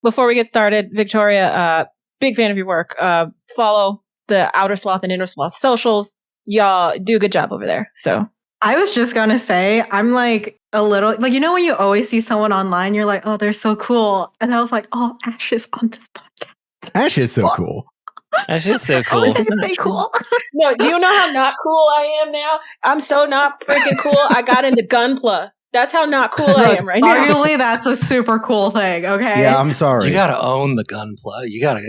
before we get started, Victoria, big fan of your work. Follow the Outer Sloth and Inner Sloth socials. Y'all do a good job over there. So I was just going to say, I'm like a little, like, you know, when you always see someone online, you're like, oh, they're so cool. And I was like, oh, Ash is on this podcast. Ash is so cool. Ash is so cool. Oh, is they cool? no, do you know how not cool I am now? I'm so not freaking cool. I got into Gunpla. That's how not cool I am right now. Arguably, that's a super cool thing, okay? Yeah, I'm sorry. You got to own the Gunpla. You got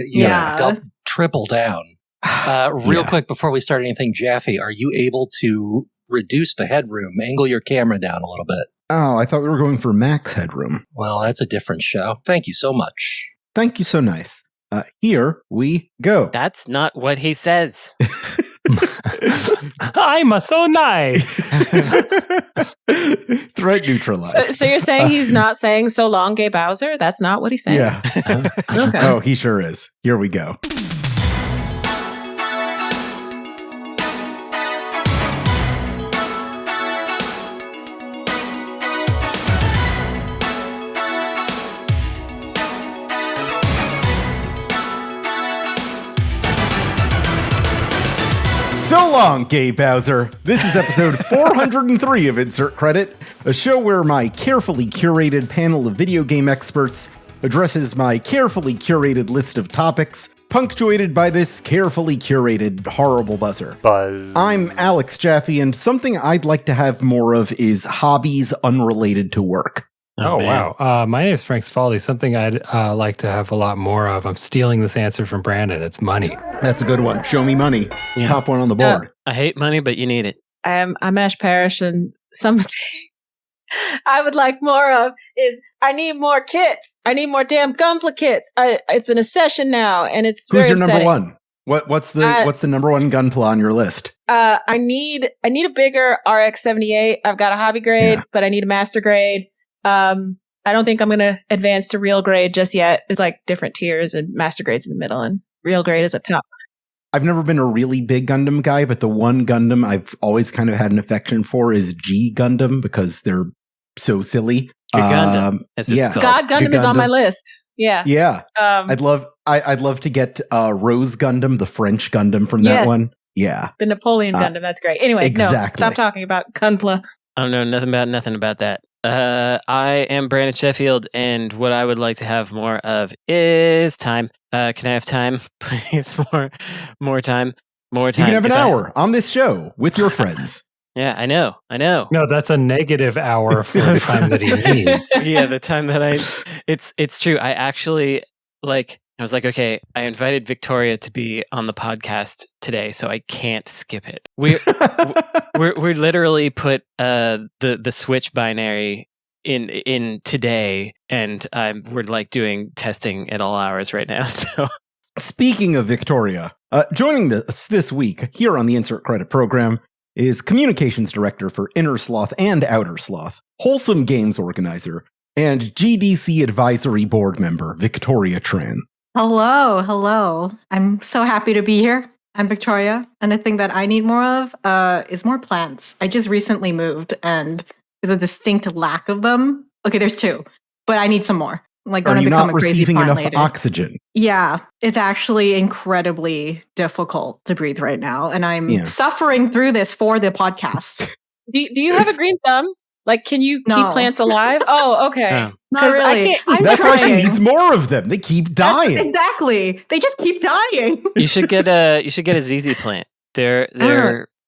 to triple down. Real quick, before we start anything, Jaffe, are you able to reduce the headroom, angle your camera down a little bit? Oh, I thought we were going for max headroom. Well, that's a different show. Thank you so much. Thank you so nice. Here we go. That's not what he says. I'm so nice. Threat neutralized. So you're saying he's not saying so long, Gay Bowser? That's not what he's saying? Yeah. Okay. Oh, he sure is. Here we go. So long, Gay Bowser. This is episode 403 of Insert Credit, a show where my carefully curated panel of video game experts addresses my carefully curated list of topics, punctuated by this carefully curated horrible buzzer. Buzz. I'm Alex Jaffe, and something I'd like to have more of is hobbies unrelated to work. Oh, wow. My name is Frank Spaldi. Something I'd like to have a lot more of. I'm stealing this answer from Brandon. It's money. That's a good one. Show me money. Yeah. Top one on the board. I hate money, but you need it. I'm Ash Parrish, and something I would like more of is I need more kits. I need more damn Gunpla kits. It's in a session now, and it's Who's very your upsetting. number one? What's the number one Gunpla on your list? I need a bigger RX-78. I've got a hobby grade, but I need a master grade. I don't think I'm going to advance to real grade just yet. It's like different tiers, and master grade's in the middle and real grade is up top. I've never been a really big Gundam guy, but the one Gundam I've always kind of had an affection for is G Gundam because they're so silly. Gundam, as it's called. God Gundam is on my list. Yeah. Yeah. I'd love to get Rose Gundam, the French Gundam from that one. Yeah. The Napoleon Gundam. That's great. Anyway, exactly. No, stop talking about Gunpla. I don't know nothing about that. I am Brandon Sheffield, and what I would like to have more of is time. Can I have time, please? More time. You can have an hour on this show with your friends. Yeah, I know. No, that's a negative hour for the time that he needs. Yeah, the time that it's true. I actually I was like, okay, I invited Victoria to be on the podcast today, so I can't skip it. We're literally put the Switch binary in today, and we're like doing testing at all hours right now. So, speaking of Victoria, joining us this week here on the Insert Credit program is Communications Director for Inner Sloth and Outer Sloth, Wholesome Games Organizer, and GDC Advisory Board Member Victoria Tran. Hello. I'm so happy to be here. I'm Victoria, and the thing that I need more of is more plants. I just recently moved, and there's a distinct lack of them. Okay, there's two, but I need some more. I'm like, going to become a crazy plant enough later. Oxygen? Yeah, it's actually incredibly difficult to breathe right now, and I'm suffering through this for the podcast. Do you have a green thumb? Like, can you keep plants alive? Oh, okay. Yeah. Not really. That's why she needs more of them. They keep dying. Exactly. They just keep dying. You should get a ZZ plant. They're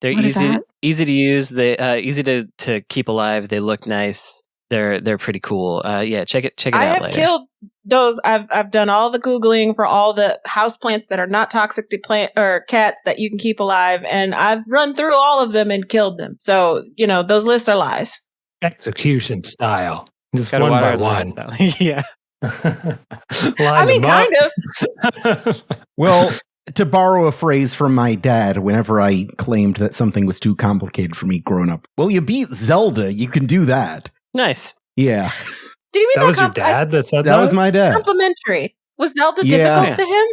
easy to use. They easy to keep alive. They look nice. They're pretty cool. Yeah, check it out later. I have killed those. I've done all the Googling for all the house plants that are not toxic to plant or cats that you can keep alive, and I've run through all of them and killed them. So, those lists are lies. Execution style. Just Gotta one by water one. Yeah. I mean, kind of. Well, to borrow a phrase from my dad, whenever I claimed that something was too complicated for me growing up, well, you beat Zelda, you can do that. Nice. Yeah. Did you mean that was your dad that said that? That was my dad. Complimentary. Was Zelda difficult to him?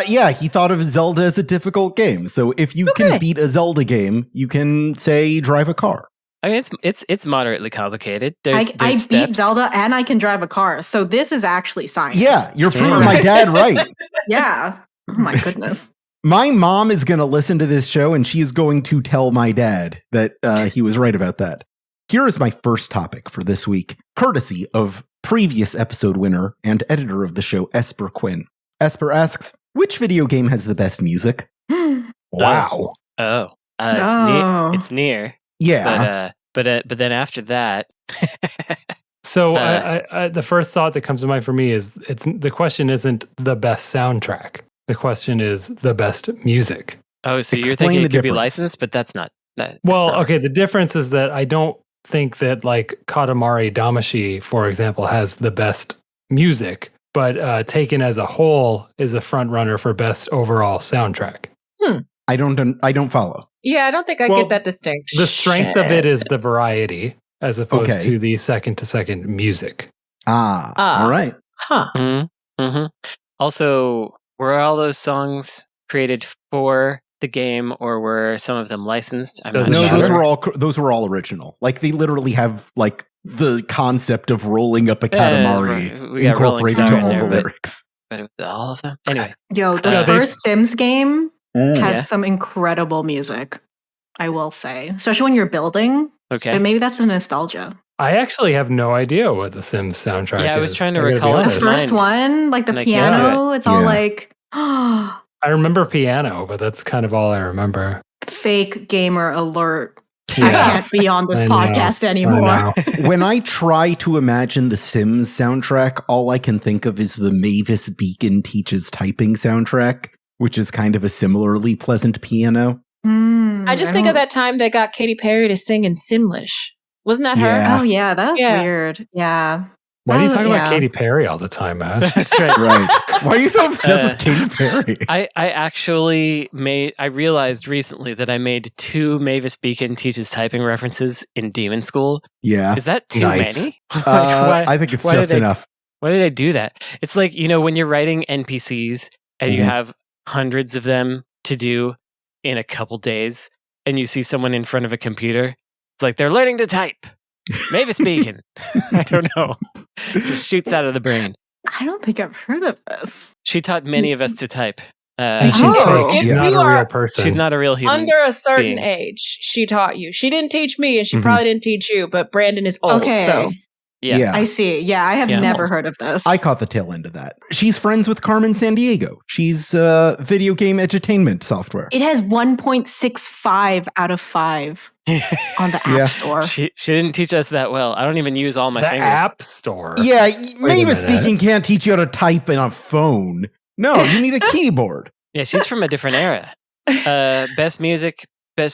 Yeah, he thought of Zelda as a difficult game. So if you can beat a Zelda game, you can, say, drive a car. I mean, it's moderately complicated. There's I beat steps. Zelda and I can drive a car. So this is actually science. Yeah, you're Damn. proving my dad right. Yeah. Oh my goodness. My mom is going to listen to this show and she is going to tell my dad that he was right about that. Here is my first topic for this week, courtesy of previous episode winner and editor of the show, Esper Quinn. Esper asks, which video game has the best music? Wow. It's near. Yeah. But then after that, So I the first thought that comes to mind for me is the question isn't the best soundtrack. The question is the best music. oh, so you're Explain thinking the it could be difference. licensed, but that's not. Okay, the difference is that I don't think that like Katamari Damacy, for example, has the best music, but taken as a whole is a front runner for best overall soundtrack. I don't follow. Yeah, I don't think I Well, get that distinction. The strength of it is the variety as opposed Okay. to the second to second music. All right. Huh. Mm-hmm. Also, were all those songs created for the game, or were some of them licensed? I'm Doesn't not No, sure. those were all original. Like they literally have like the concept of rolling up a Katamari we got Rolling incorporated Star to in all there, the but- lyrics. But all of them. Anyway, Yo, the Yeah, they've- first Sims game has Yeah. some incredible music, I will say. Especially when you're building. okay. But maybe that's a nostalgia. I actually have no idea what the Sims soundtrack is. Yeah, I was trying to gotta be recall it. The honest. Mine. first one, like the And I can't do piano, it's all Yeah. like I remember piano, but that's kind of all I remember. fake gamer alert. I Yeah. can't be on this I know. podcast I anymore. know. When I try to imagine the Sims soundtrack, all I can think of is the Mavis Beacon Teaches Typing soundtrack, which is kind of a similarly pleasant piano. I just think of that time they got Katy Perry to sing in Simlish. Wasn't that her? Yeah. Oh yeah, that's Yeah. weird. Yeah. Why do you Oh, talk yeah. about Katy Perry all the time, Ash? That's right. Right. Why are you so obsessed with Katy Perry? I actually I realized recently that I made 2 Mavis Beacon Teaches Typing references in Demon School. Yeah. Is that too Nice. many? Why- I think it's why just did I- enough. Why did I do that? It's like, when you're writing NPCs and you Mhm. have hundreds of them to do in a couple days, and you see someone in front of a computer, it's like they're learning to type. Mavis Beacon. I don't know. Just shoots out of the brain. I don't think I've heard of this. She taught many of us to type. And she's Oh. fake. She's If not you a real are person. She's not a real human. Under a certain being. age, she taught you. She didn't teach me, and she Mhm. probably didn't teach you, but Brandon is old, Okay. so. Yeah. I see. Yeah, I have Yeah. never heard of this. I caught the tail end of that. She's friends with Carmen Sandiego. She's video game edutainment software. It has 1.65 out of 5 on the Yeah. App Store. She didn't teach us that well. I don't even use all my the fingers. App Store. Yeah, a Mavis minute. Beacon can't teach you how to type in a phone. No, you need a keyboard. Yeah, she's from a different era. Best music.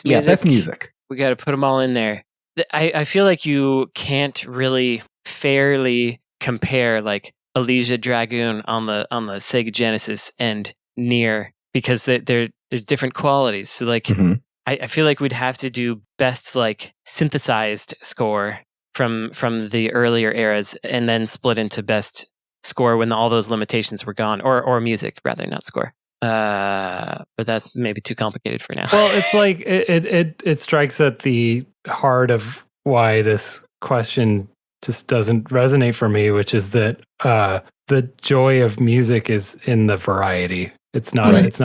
Yeah, best music. We got to put them all in there. I feel like you can't really fairly compare like Elysia Dragoon on the Sega Genesis and Nier because there's different qualities. So like Mhm. I feel like we'd have to do best like synthesized score from the earlier eras and then split into best score when all those limitations were gone, or music rather, not score. But that's maybe too complicated for now. Well, it's like it strikes at the heart of why this question just doesn't resonate for me, which is that the joy of music is in the variety. It's not. Right. It's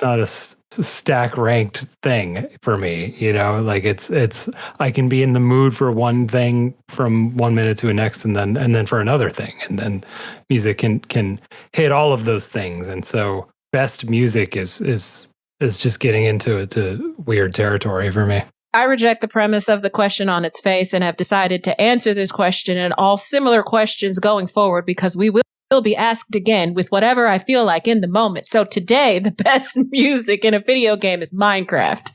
not a stack ranked thing for me. Like it's. I can be in the mood for one thing from 1 minute to the next, and then for another thing, and then music can hit all of those things. And so, best music is just getting into weird territory for me. I reject the premise of the question on its face and have decided to answer this question and all similar questions going forward because we will be asked again with whatever I feel like in the moment. So today, the best music in a video game is Minecraft.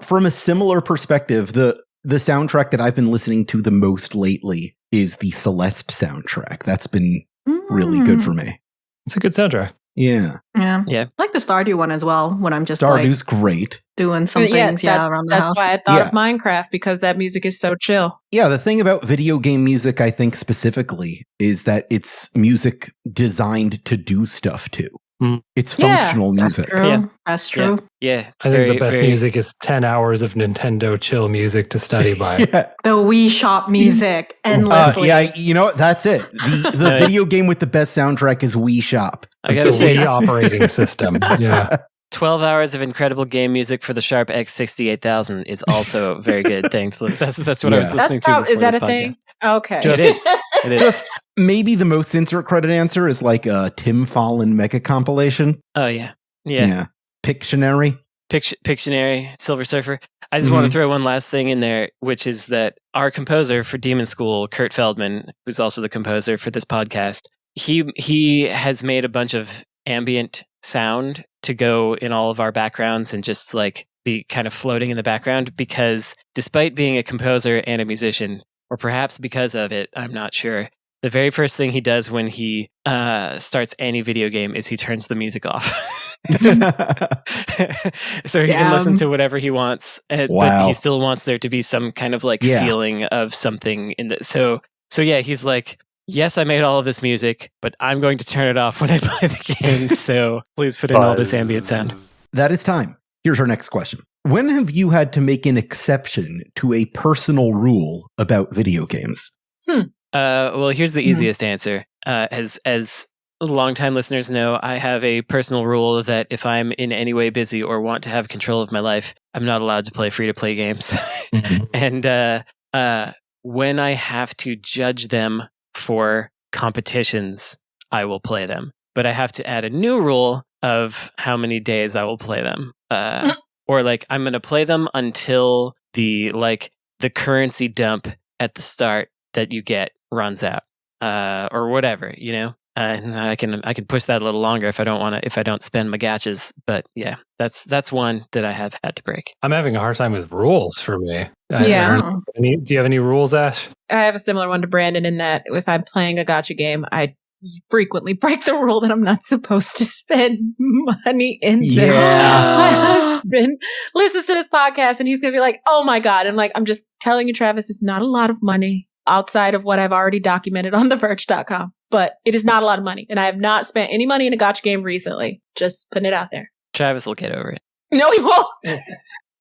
From a similar perspective, the soundtrack that I've been listening to the most lately is the Celeste soundtrack. That's been really good for me. It's a good soundtrack. Yeah. Yeah. Yeah. I like the Stardew one as well when I'm just Stardew's great. doing some things around the that's house. why I thought Yeah. of Minecraft, because that music is so chill. Yeah, the thing about video game music, I think specifically, is that it's music designed to do stuff too. It's functional music. That's true. Yeah. That's true. Yeah. I think the best music is 10 hours of Nintendo chill music to study by. Yeah. The Wii Shop music endlessly. Yeah, you know what? That's it. The video game with the best soundtrack is Wii Shop. I gotta The say, Wii operating system. Yeah. 12 hours of incredible game music for the Sharp X68000 is also very good. Thanks. That's what I was listening to before Is that this a thing? podcast. Okay. It is. It is. Just maybe the most insert credit answer is like a Tim Fallon mega compilation. Oh, yeah. Yeah. Pictionary. Pictionary, Silver Surfer. I just want to throw one last thing in there, which is that our composer for Demon School, Kurt Feldman, who's also the composer for this podcast, he has made a bunch of ambient sound to go in all of our backgrounds and just like be kind of floating in the background, because despite being a composer and a musician, or perhaps because of it, I'm not sure, the very first thing he does when he starts any video game is he turns the music off. So he can listen to whatever he wants, but he still wants there to be some kind of like feeling of something in the so yeah, he's like, yes, I made all of this music, but I'm going to turn it off when I play the game, so please put in all this ambient sound. That is time. Here's our next question. When have you had to make an exception to a personal rule about video games? Well, here's the easiest answer. As longtime listeners know, I have a personal rule that if I'm in any way busy or want to have control of my life, I'm not allowed to play free-to-play games. And when I have to judge them for competitions, I will play them. But I have to add a new rule of how many days I will play them. Or like, I'm going to play them until the currency dump at the start that you get runs out, or whatever, you know. And I can push that a little longer if I don't spend my gachas. But yeah, that's one that I have had to break. I'm having a hard time with rules for me. Yeah. Do you have any rules, Ash? I have a similar one to Brandon in that if I'm playing a gacha game, I frequently break the rule that I'm not supposed to spend money in there. Yeah. My husband listens to this podcast and he's going to be like, oh my God. I'm like, I'm just telling you, Travis, it's not a lot of money outside of what I've already documented on theverge.com, but it is not a lot of money. And I have not spent any money in a gacha game recently. Just putting it out there. Travis will get over it. No, he won't.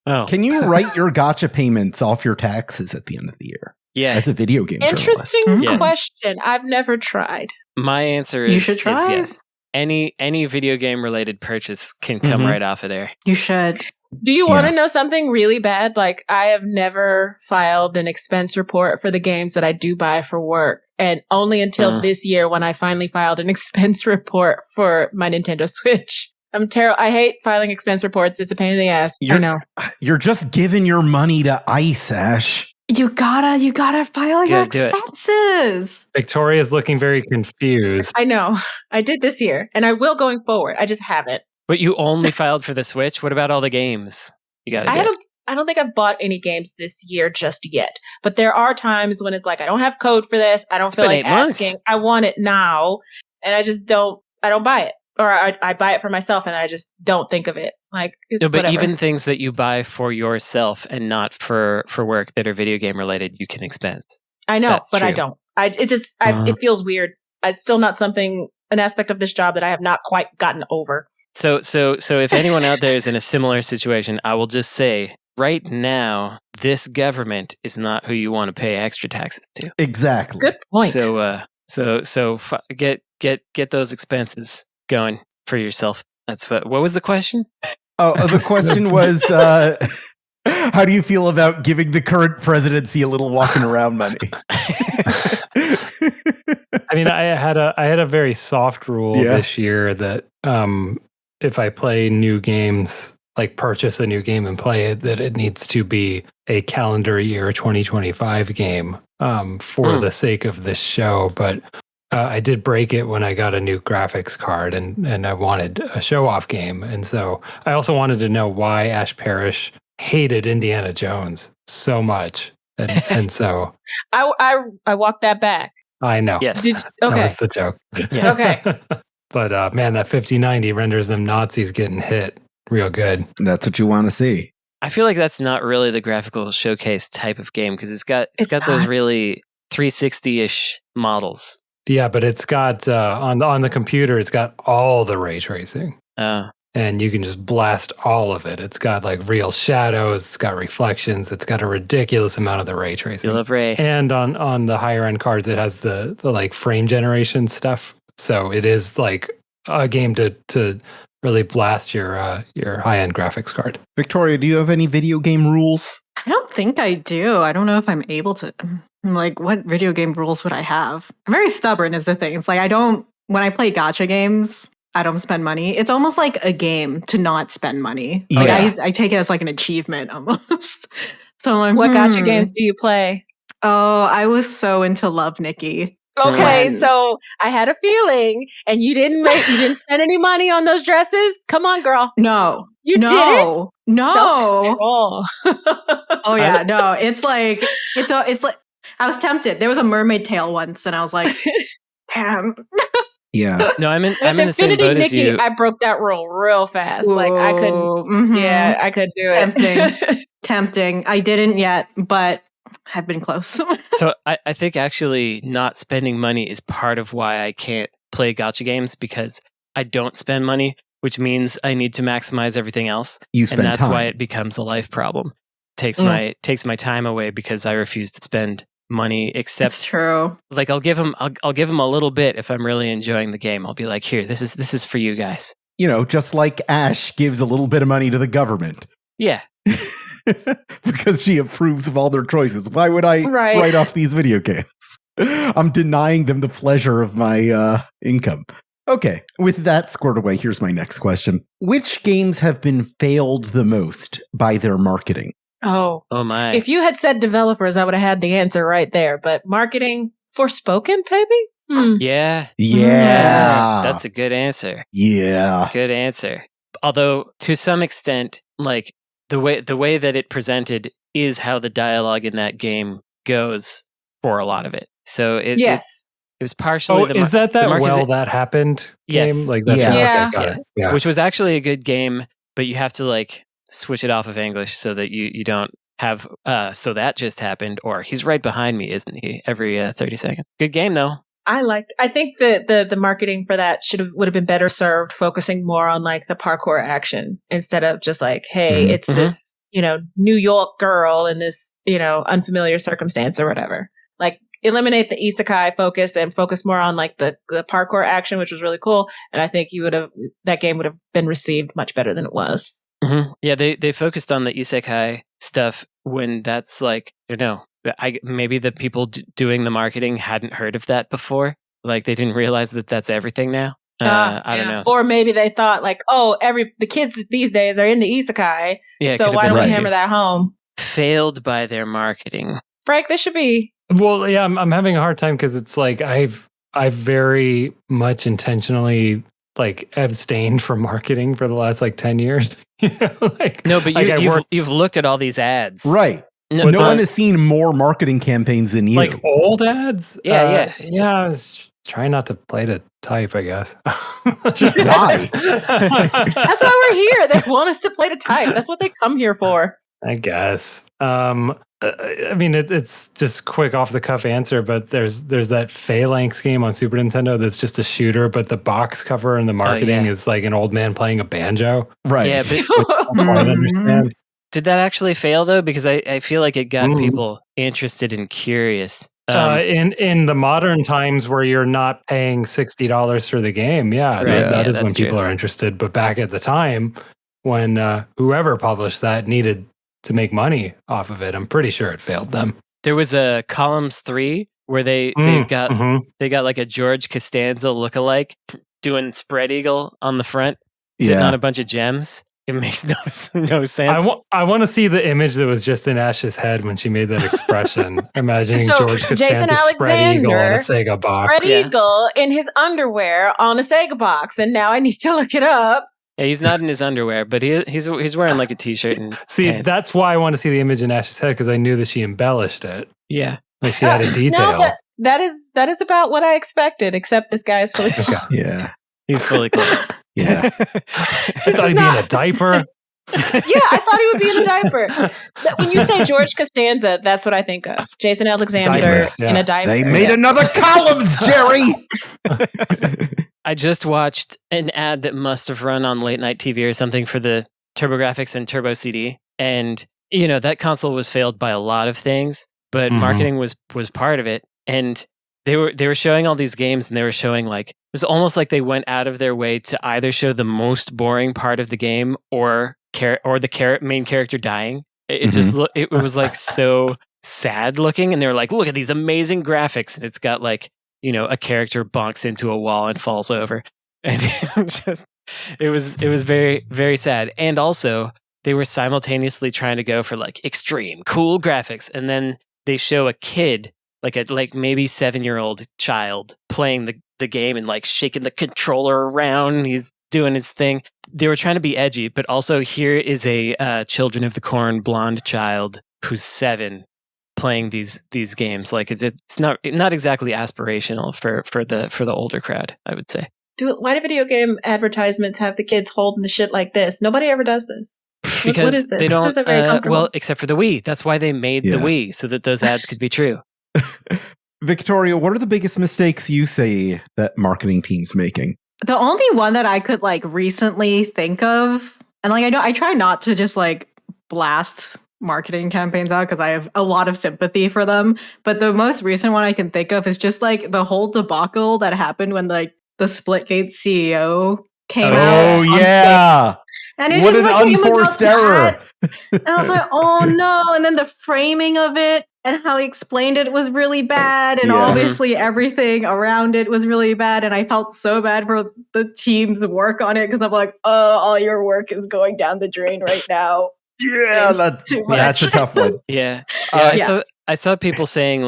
Oh, Can you write your gacha payments off your taxes at the end of the year? yes. As a video game journalist. Interesting Yes. question. I've never tried. My answer You is should try. yes. Any video game related purchase can come right off of there. You should. Do you want to know something really bad? Like, I have never filed an expense report for the games that I do buy for work. And only until this year when I finally filed an expense report for my Nintendo Switch. I'm terrible. I hate filing expense reports. It's a pain in the ass. I know. You're just giving your money to ICE, Ash. You gotta file your gotta do it. expenses. Victoria's looking very confused. I know. I did this year and I will going forward. I just haven't. But you only filed for the Switch? What about all the games? You got to I don't think I've bought any games this year just yet. But there are times when it's like, I don't have code for this. I don't feel like asking. I want it now. And I just don't buy it. Or I buy it for myself and I just don't think of it. Like, No, but whatever. even things that you buy for yourself and not for work that are video game related, you can expense. I know, That's but I true. don't. It feels weird. It's still not an aspect of this job that I have not quite gotten over. So if anyone out there is in a similar situation, I will just say right now, this government is not who you want to pay extra taxes to. Exactly. Good point. So get those expenses going for yourself. That's what was the question? Oh, the question was, how do you feel about giving the current presidency a little walking around money? I mean, I had a very soft rule this year that if I play new games, like purchase a new game and play it, that it needs to be a calendar year 2025 game for the sake of this show. But I did break it when I got a new graphics card and I wanted a show-off game. And so I also wanted to know why Ash Parrish hated Indiana Jones so much. And so I walked that back. I know. Yes. That was the joke. Yeah. Okay. But man, that 5090 renders them Nazis getting hit real good. That's what you want to see. I feel like that's not really the graphical showcase type of game because it's got those really 360-ish models. Yeah, but it's got on the computer, it's got all the ray tracing. And you can just blast all of it. It's got like real shadows, it's got reflections, it's got a ridiculous amount of the ray tracing. You love ray. And on the higher end cards, it has the like frame generation stuff. So it is like a game to really blast your high end graphics card. Victoria, do you have any video game rules? I don't think I do. I don't know if I'm able to. I'm like, what video game rules would I have? I'm very stubborn is the thing. It's like when I play gacha games, I don't spend money. It's almost like a game to not spend money. Like I take it as like an achievement almost. So I'm like, what gacha games do you play? Oh, I was so into Love Nikki. Okay, so I had a feeling, and you didn't spend any money on those dresses. Come on, girl. No, you didn't. No. Self-control. Oh yeah, no. It's like I was tempted. There was a mermaid tail once, and I was like, damn. Yeah. No, I'm in the same boat as you. I broke that rule real fast. Whoa. Like I couldn't. Mm-hmm. Yeah, I could do it. Tempting. I didn't yet, but I've been close. So I think actually not spending money is part of why I can't play gacha games, because I don't spend money, which means I need to maximize everything else. And that's why it becomes a life problem. Takes my time away because I refuse to spend money, except it's true. Like I'll give them a little bit if I'm really enjoying the game. I'll be like, here, this is for you guys. You know, just like Ash gives a little bit of money to the government. Yeah. Because she approves of all their choices. Why would I write off these video games? I'm denying them the pleasure of my income. Okay, with that squared away, here's my next question. Which games have been failed the most by their marketing? Oh my. If you had said developers, I would have had the answer right there. But marketing, Forspoken, maybe? Yeah. That's a good answer. Yeah. Good answer. Although, to some extent, like, the way that it presented is how the dialogue in that game goes for a lot of it. So it was partially is that that happened game? Yes. Like that. Yeah. Okay, yeah. Which was actually a good game, but you have to like switch it off of English so that you don't have so that just happened, or he's right behind me, isn't he? Every 30 seconds. Good game though. I think the marketing for that would have been better served focusing more on like the parkour action instead of just like, hey, it's this, New York girl in this, unfamiliar circumstance or whatever. Like eliminate the isekai focus and focus more on like the parkour action, which was really cool. And I think that game would have been received much better than it was. Mm-hmm. Yeah, they focused on the isekai stuff when that's like, maybe the people doing the marketing hadn't heard of that before. Like they didn't realize that that's everything now. I don't know. Or maybe they thought like, the kids these days are into isekai. Yeah, so why don't we hammer that home? Failed by their marketing. Frank, they should be. Well, yeah, I'm having a hard time because it's like I've very much intentionally like abstained from marketing for the last like 10 years. No, but you've looked at all these ads. Right. No one has seen more marketing campaigns than you. Like old ads? Yeah. I was trying not to play to type, I guess. Why? That's why we're here. They want us to play to type. That's what they come here for. I guess. I mean, it's just quick off the cuff answer, but there's that Phalanx game on Super Nintendo that's just a shooter, but the box cover and the marketing is like an old man playing a banjo. Right. Yeah, but I don't understand. Did that actually fail though? Because I feel like it got people interested and curious. In the modern times where you're not paying $60 for the game, that is when people are interested. But back at the time when whoever published that needed to make money off of it, I'm pretty sure it failed them. There was a Columns 3 where they got like a George Costanza lookalike doing spread eagle on the front, sitting on a bunch of gems. It makes no sense. I want to see the image that was just in Ash's head when she made that expression. Imagining George Costanza spread eagle on a Sega box. Spread eagle in his underwear on a Sega box, and now I need to look it up. Yeah, he's not in his underwear, but he's wearing like a t-shirt and pants. That's why I want to see the image in Ash's head, because I knew that she embellished it. Yeah, like she had a detail. No, that is about what I expected. Except this guy is fully clothed. Yeah, he's fully clothed. Yeah, I thought he'd be in a diaper. I thought he would be in a diaper. When you say George Costanza, that's what I think of. Jason Alexander Diapers, in a diaper. They made another columns, Jerry! I just watched an ad that must have run on late night TV or something for the TurboGrafx and Turbo CD. And, that console was failed by a lot of things, but marketing was part of it. And they were showing all these games, and they were showing it was almost like they went out of their way to either show the most boring part of the game or the main character dying. It was so sad looking, and they were like, look at these amazing graphics, and it's got a character bonks into a wall and falls over, and it was very, very sad. And also they were simultaneously trying to go for extreme cool graphics, and then they show a kid, maybe 7-year-old child playing the game and shaking the controller around. He's doing his thing. They were trying to be edgy, but also here is a Children of the Corn blonde child who's 7 playing these games. It's not exactly aspirational for the older crowd, I would say. Why do video game advertisements have the kids holding the shit like this? Nobody ever does this. Because what is this? They don't. This isn't very comfortable. Well, except for the Wii. That's why they made the Wii, so that those ads could be true. Victoria, what are the biggest mistakes you say that marketing team's making? The only one that I could recently think of, and I try not to just blast marketing campaigns out because I have a lot of sympathy for them. But the most recent one I can think of is just the whole debacle that happened when the Splitgate CEO came out. Oh yeah. And it what just an unforced error. And I was like, oh no. And then the framing of it and how he explained it was really bad. And obviously everything around it was really bad. And I felt so bad for the team's work on it because I'm like, oh, all your work is going down the drain right now. Yeah, that's a tough one. Yeah. I saw people saying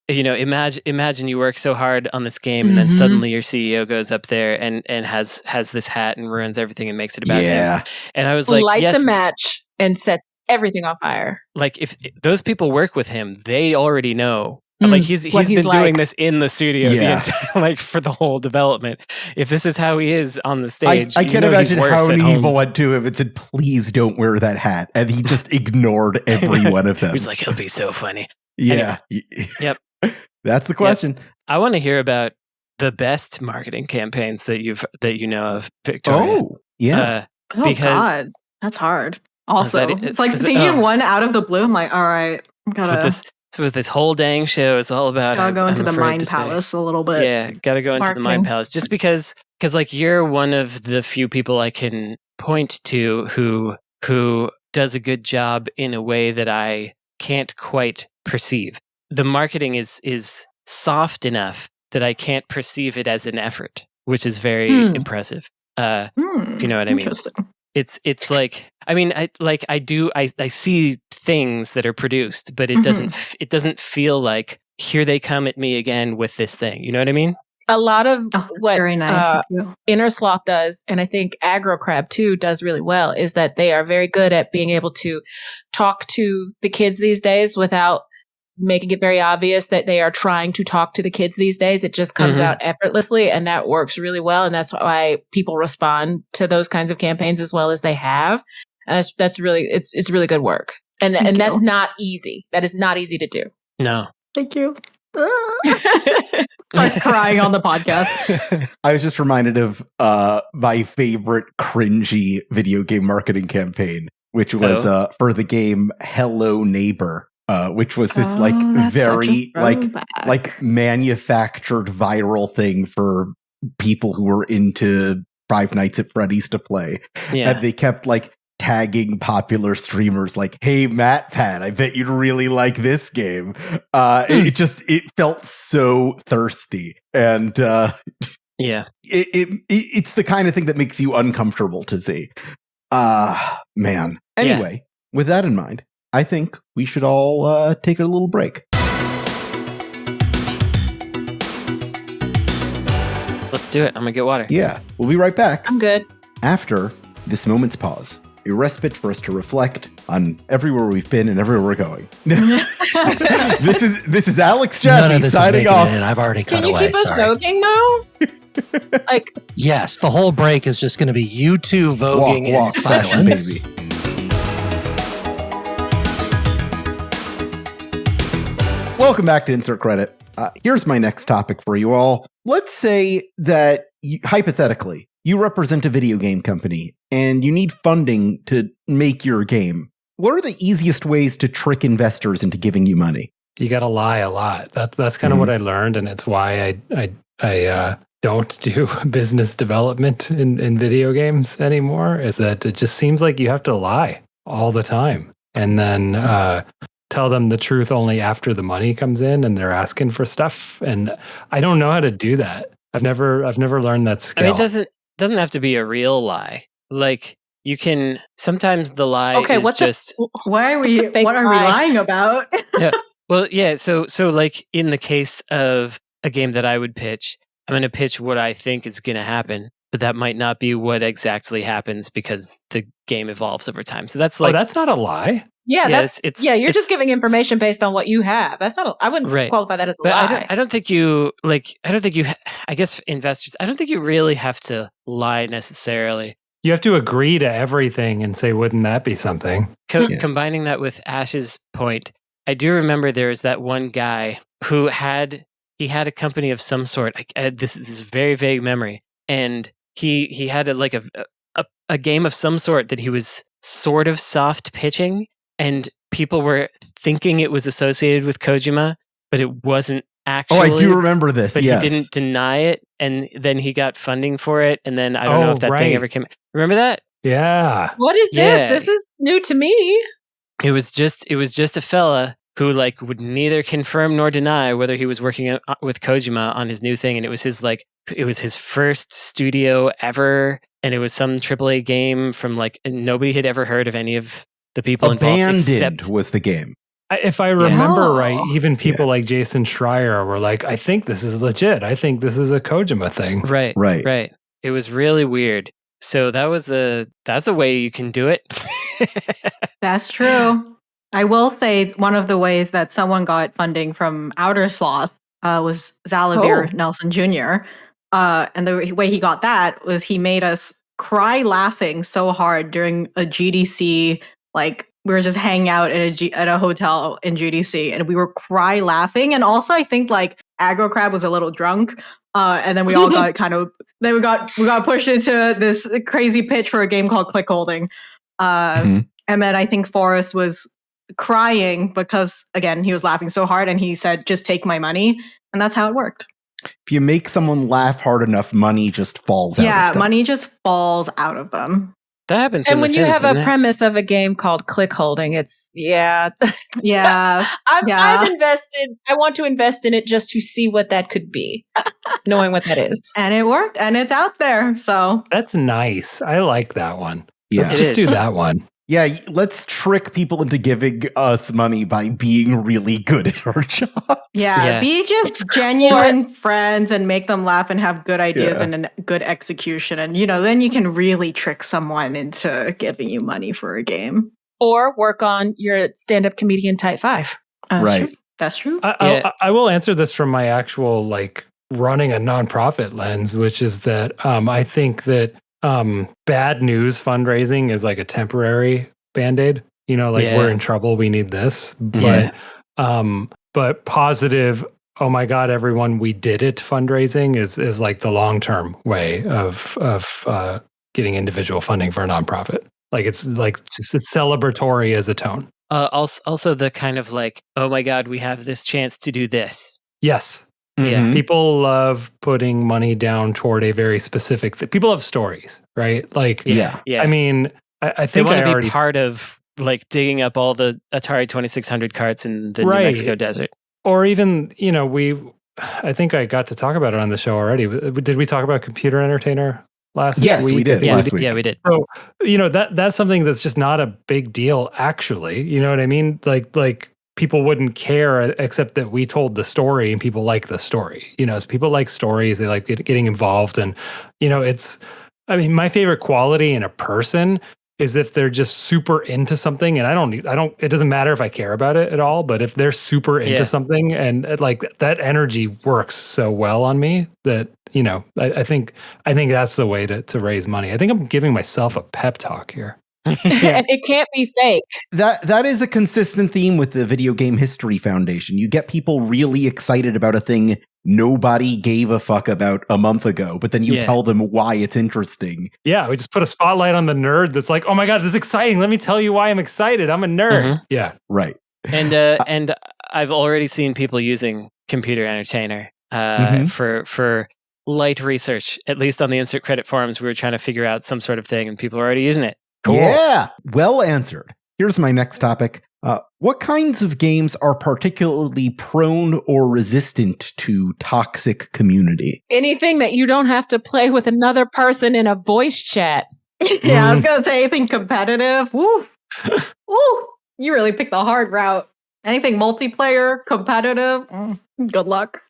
imagine you work so hard on this game and then suddenly your CEO goes up there and has this hat and ruins everything and makes it about him. And I was like, lights a match and sets everything on fire. If those people work with him, they already know. He's been doing this in the studio the entire, for the whole development. If this is how he is on the stage, I can't imagine how many people went to him and said, "Please don't wear that hat," and he just ignored every one of them. He's like, "It'll be so funny." Yeah. Anyway. Yep. That's the question. Yep. I want to hear about the best marketing campaigns that you know of, Victoria. Oh, yeah. Because God, that's hard. Also, it's thinking one out of the blue. I'm like, all right, That's what this whole dang show is all about. Gotta go into the Mind Palace a little bit. Yeah, gotta go into the Mind Palace. Just because you're one of the few people I can point to who does a good job in a way that I can't quite perceive. The marketing is soft enough that I can't perceive it as an effort, which is very impressive. If you know what I mean. It's I see things that are produced, but it doesn't feel like here they come at me again with this thing. You know what I mean? A lot of what very nice Inner Sloth does, and I think Aggro Crab too does really well, is that they are very good at being able to talk to the kids these days without making it very obvious that they are trying to talk to the kids these days. It just comes out effortlessly, and that works really well. And that's why people respond to those kinds of campaigns as well as they have. That's really, it's really good work. And that's not easy. That is not easy to do. No. Thank you. Starts crying on the podcast. I was just reminded of my favorite cringy video game marketing campaign, which was for the game Hello Neighbor. Which was this very manufactured viral thing for people who were into Five Nights at Freddy's to play. Yeah. And they kept tagging popular streamers hey, MatPat, I bet you'd really like this game. It felt so thirsty. And it's the kind of thing that makes you uncomfortable to see. Man. Anyway, with that in mind, I think we should all take a little break. Let's do it. I'm going to get water. Yeah, we'll be right back. I'm good. After this moment's pause, a respite for us to reflect on everywhere we've been and everywhere we're going. This is Alex Jaffe signing off. I've already cut away. Can you keep us voguing though? Yes, the whole break is just going to be you two voguing in silence. Baby. Welcome back to Insert Credit. Here's my next topic for you all. Let's say that, hypothetically, you represent a video game company and you need funding to make your game. What are the easiest ways to trick investors into giving you money? You got to lie a lot. That's kind of what I learned, and it's why I don't do business development in video games anymore. Is that it just seems like you have to lie all the time, and then tell them the truth only after the money comes in and they're asking for stuff. And I don't know how to do that. I've never learned that skill. I mean, it doesn't have to be a real lie. Like, you can sometimes the lie is just what are we lying about? Yeah. Well, yeah. So like in the case of a game that I would pitch, I'm going to pitch what I think is going to happen, but that might not be what exactly happens because the game evolves over time. So that's like that's not a lie. Yeah, you're just giving information based on what you have. That's not. I wouldn't qualify that as a lie. I don't think you. I guess investors. I don't think you really have to lie necessarily. You have to agree to everything and say, "Wouldn't that be something?" Combining that with Ash's point, I do remember there was that one guy who had a company of some sort. This is a very vague memory, and he had a game of some sort that he was sort of soft pitching. And people were thinking it was associated with Kojima, but it wasn't actually. Oh, I do remember this. But yes. He didn't deny it, and then he got funding for it, and then I don't know if that thing ever came. Remember that? Yeah. What is this? This is new to me. It was just a fella who would neither confirm nor deny whether he was working with Kojima on his new thing, and it was his first studio ever, and it was some AAA game from nobody had ever heard of any of the people involved. Abandoned was the game. If I remember right, even people like Jason Schreier were like, I think this is legit. I think this is a Kojima thing. Right. It was really weird. So that's a way you can do it. That's true. I will say one of the ways that someone got funding from Outer Sloth was Zalabir Nelson Jr. And the way he got that was he made us cry laughing so hard during a GDC. We were just hanging out at a hotel in GDC, and we were cry laughing. And also, I think Aggro Crab was a little drunk, and then we all got we got pushed into this crazy pitch for a game called Click Holding. And then I think Forrest was crying because again he was laughing so hard, and he said, "Just take my money," and that's how it worked. If you make someone laugh hard enough, money just falls out. Yeah, money just falls out of them. That happens. And when you have a premise of a game called Click Holding, it's yeah. I've invested. I want to invest in it just to see what that could be, knowing what that is. And it worked, and it's out there. So that's nice. I like that one. Yeah, let's just do that one. Yeah, let's trick people into giving us money by being really good at our job. Yeah, be just genuine friends and make them laugh and have good ideas and a good execution. And, then you can really trick someone into giving you money for a game. Or work on your stand-up comedian type 5. Right. That's true. I will answer this from my actual, running a nonprofit lens, which is that I think that bad news fundraising is like a temporary Band-Aid. We're in trouble, we need this. But positive, oh my God, everyone, we did it fundraising is like the long-term way of getting individual funding for a nonprofit. It's just as celebratory as a tone. Also the kind of oh my God, we have this chance to do this. Yes. Yeah, people love putting money down toward a very specific thing. People have stories, right? Yeah. I mean, I think they want to be part of digging up all the Atari 2600 carts in the New Mexico desert, or even I think I got to talk about it on the show already. Did we talk about Computer Entertainer last week? Yes, we did. Last week. Yeah, we did. So that's something that's just not a big deal. Actually, you know what I mean? People wouldn't care except that we told the story and people like the story. As people like stories, they like getting involved. And, my favorite quality in a person is if they're just super into something, and it doesn't matter if I care about it at all, but if they're super into something and that energy works so well on me that, I think that's the way to raise money. I think I'm giving myself a pep talk here. And it can't be fake. That is a consistent theme with the Video Game History Foundation. You get people really excited about a thing nobody gave a fuck about a month ago, but then you tell them why it's interesting. Yeah, we just put a spotlight on the nerd that's like, oh my God, this is exciting. Let me tell you why I'm excited. I'm a nerd. Mm-hmm. Yeah. Right. And I've already seen people using Computer Entertainer for light research. At least on the Insert Credit forums, we were trying to figure out some sort of thing, and people are already using it. Cool. Yeah, well answered. Here's my next topic. What kinds of games are particularly prone or resistant to toxic community? Anything that you don't have to play with another person in a voice chat. Yeah, I was going to say anything competitive. Woo. Woo. You really picked the hard route. Anything multiplayer, competitive, good luck.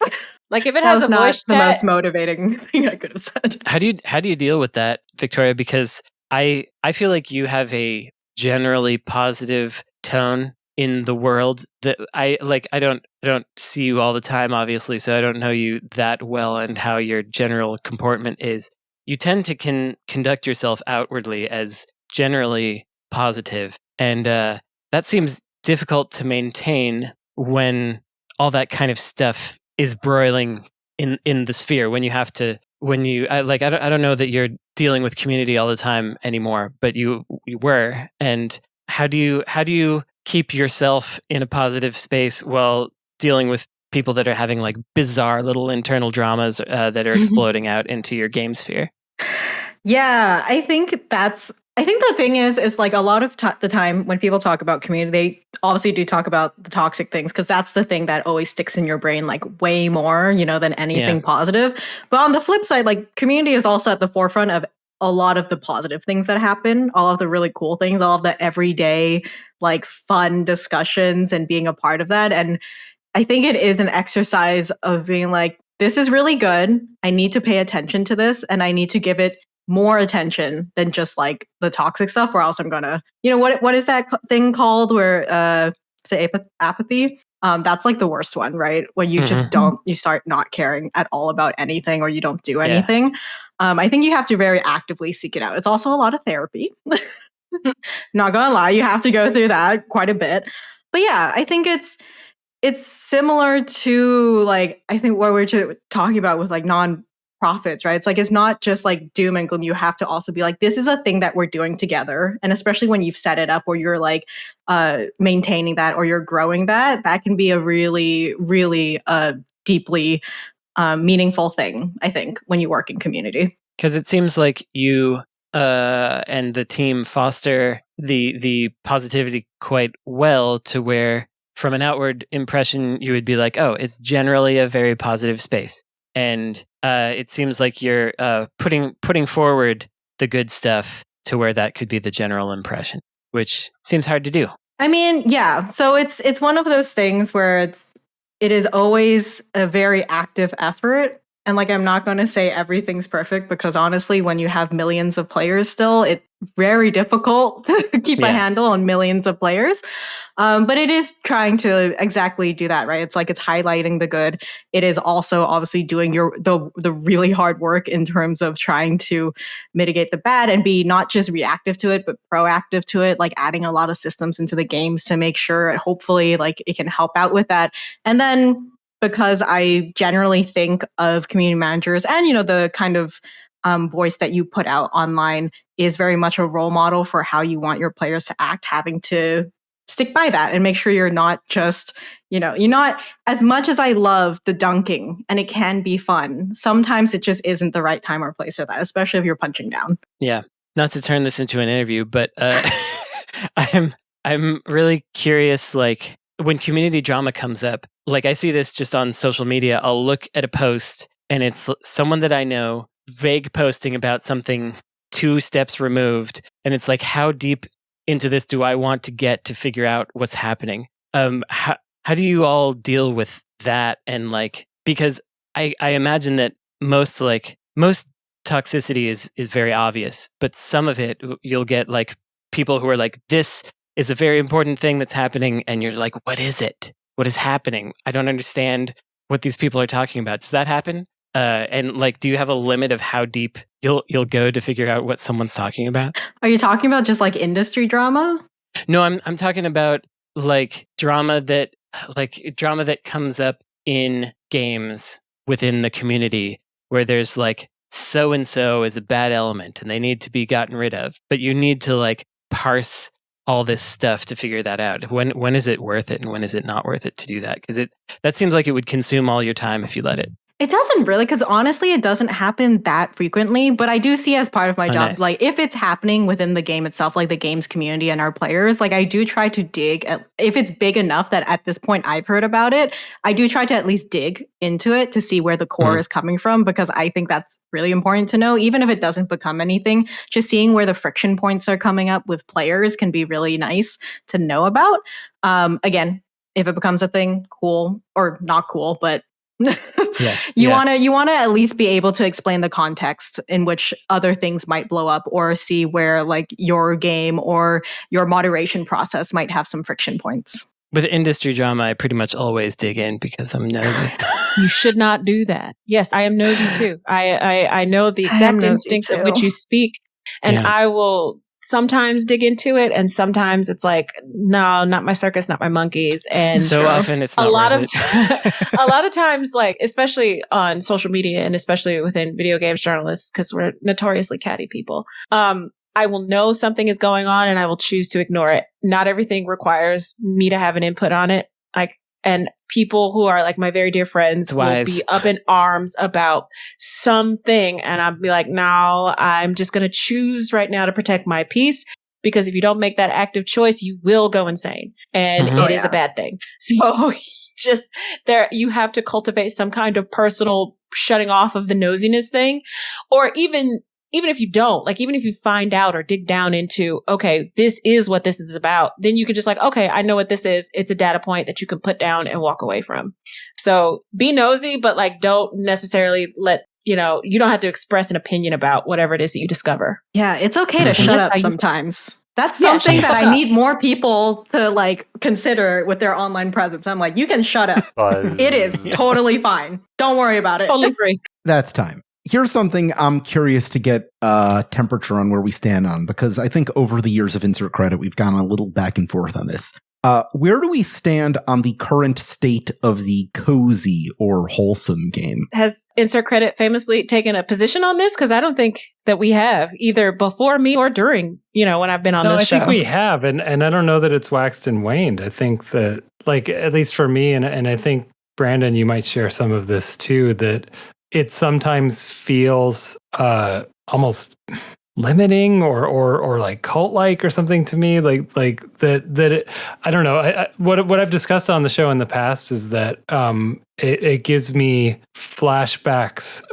Like if it has a voice chat, the most chat, motivating thing I could have said. How do you deal with that, Victoria? Because I feel like you have a generally positive tone in the world that I don't see you all the time, obviously, so I don't know you that well and how your general comportment is. You tend to conduct yourself outwardly as generally positive, and that seems difficult to maintain when all that kind of stuff is broiling in the sphere. When you have to, I don't know that you're dealing with community all the time anymore, but you were. And how do you keep yourself in a positive space while dealing with people that are having like bizarre little internal dramas that are exploding out into your game sphere? Yeah, I think the thing is like a lot of the time when people talk about community, they obviously do talk about the toxic things because that's the thing that always sticks in your brain like way more, than anything positive. But on the flip side, like community is also at the forefront of a lot of the positive things that happen, all of the really cool things, all of the everyday like fun discussions and being a part of that. And I think it is an exercise of being like, this is really good. I need to pay attention to this and I need to give it more attention than just like the toxic stuff, or else I'm gonna, what is that thing called where say apathy? That's like the worst one, right? When you just you start not caring at all about anything or you don't do anything. I think you have to very actively seek it out. It's also a lot of therapy. Not gonna lie, you have to go through that quite a bit. But yeah, I think it's similar to like, I think what we're talking about with like non-profits, right? It's like, it's not just like doom and gloom. You have to also be like, this is a thing that we're doing together. And especially when you've set it up or you're like maintaining that or you're growing that can be a really, really deeply meaningful thing, I think, when you work in community. Because it seems like you and the team foster the positivity quite well to where from an outward impression, you would be like, oh, it's generally a very positive space. And it seems like you're putting forward the good stuff to where that could be the general impression, which seems hard to do. I mean, yeah. So it's one of those things where it is always a very active effort. And like, I'm not going to say everything's perfect because honestly, when you have millions of players still, it's very difficult to keep a handle on millions of players. But it is trying to exactly do that, right? It's like it's highlighting the good. It is also obviously doing the really hard work in terms of trying to mitigate the bad and be not just reactive to it, but proactive to it, like adding a lot of systems into the games to make sure hopefully like it can help out with that. And then because I generally think of community managers and, the kind of voice that you put out online is very much a role model for how you want your players to act, having to stick by that and make sure you're not just, you're not, as much as I love the dunking and it can be fun, sometimes it just isn't the right time or place for that, especially if you're punching down. Yeah. Not to turn this into an interview, but I'm really curious, like when community drama comes up, like I see this just on social media, I'll look at a post and it's someone that I know vague posting about something 2 steps removed. And it's like, how deep into this do I want to get to figure out what's happening? How do you all deal with that? And like, because I imagine that most toxicity is very obvious, but some of it you'll get like people who are like, this is a very important thing that's happening. And you're like, what is it? What is happening? I don't understand what these people are talking about. Does that happen? And like, do you have a limit of how deep you'll go to figure out what someone's talking about? Are you talking about just like industry drama? No, I'm talking about like drama that comes up in games within the community where there's like so and so is a bad element and they need to be gotten rid of, but you need to like parse all this stuff to figure that out. When is it worth it and when is it not worth it to do that? Because that seems like it would consume all your time if you let it. It doesn't really, because honestly, it doesn't happen that frequently, but I do see as part of my job, nice. like if it's happening within the game itself, like the game's community and our players, like I do try to dig if it's big enough that at this point I've heard about it, I do try to at least dig into it to see where the core is coming from, because I think that's really important to know, even if it doesn't become anything. Just seeing where the friction points are coming up with players can be really nice to know about. Again, if it becomes a thing, cool, or not cool, but you want to at least be able to explain the context in which other things might blow up, or see where like your game or your moderation process might have some friction points. With industry drama, I pretty much always dig in because I'm nosy. You should not do that. Yes, I am nosy too. I know the exact instinct of which you speak, and I will sometimes dig into it, and sometimes it's like, no, not my circus, not my monkeys. And so often it's not a lot of of times, like especially on social media and especially within video games journalists, because we're notoriously catty people. I will know something is going on and I will choose to ignore it. Not everything requires me to have an input on it. And people who are like my very dear friends will be up in arms about something. And I'll be like, no, I'm just going to choose right now to protect my peace. Because if you don't make that active choice, you will go insane. And it is a bad thing. So just there, you have to cultivate some kind of personal shutting off of the nosiness thing. Or even if you don't, like, even if you find out or dig down into, okay, this is what this is about, then you can just like, okay, I know what this is. It's a data point that you can put down and walk away from. So be nosy, but like, don't necessarily you don't have to express an opinion about whatever it is that you discover. Yeah, it's okay to shut up sometimes. That's something that I need more people to like consider with their online presence. I'm like, you can shut up. It is totally fine. Don't worry about it. Totally free. That's time. Here's something I'm curious to get temperature on where we stand on, because I think over the years of Insert Credit, we've gone a little back and forth on this. Where do we stand on the current state of the cozy or wholesome game? Has Insert Credit famously taken a position on this? Because I don't think that we have, either before me or during, when I've been on this show. I think we have, and I don't know that it's waxed and waned. I think that, like, at least for me, and I think, Brandon, you might share some of this too, that it sometimes feels almost limiting or like cult-like or something to me, like that I don't know. What I've discussed on the show in the past is that it gives me flashbacks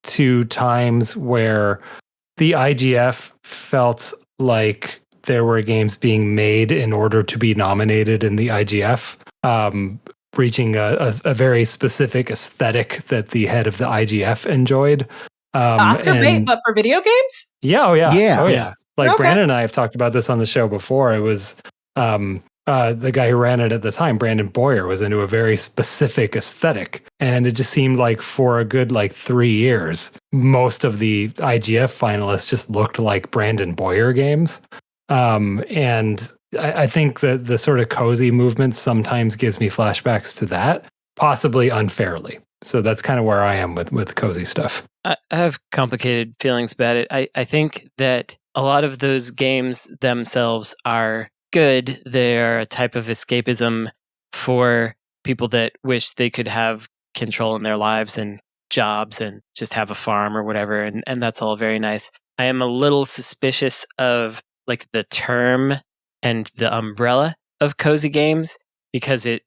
to times where the IGF felt like there were games being made in order to be nominated in the IGF, reaching a very specific aesthetic that the head of the IGF enjoyed. Oscar bait, but for video games? Yeah, yeah. Like, okay. Brandon and I have talked about this on the show before. It was the guy who ran it at the time, Brandon Boyer, was into a very specific aesthetic. And it just seemed like for a good 3 years, most of the IGF finalists just looked like Brandon Boyer games. And I think that the sort of cozy movement sometimes gives me flashbacks to that, possibly unfairly. So that's kind of where I am with cozy stuff. I have complicated feelings about it. I think that a lot of those games themselves are good. They're a type of escapism for people that wish they could have control in their lives and jobs and just have a farm or whatever. And that's all very nice. I am a little suspicious of like the term and the umbrella of cozy games, because it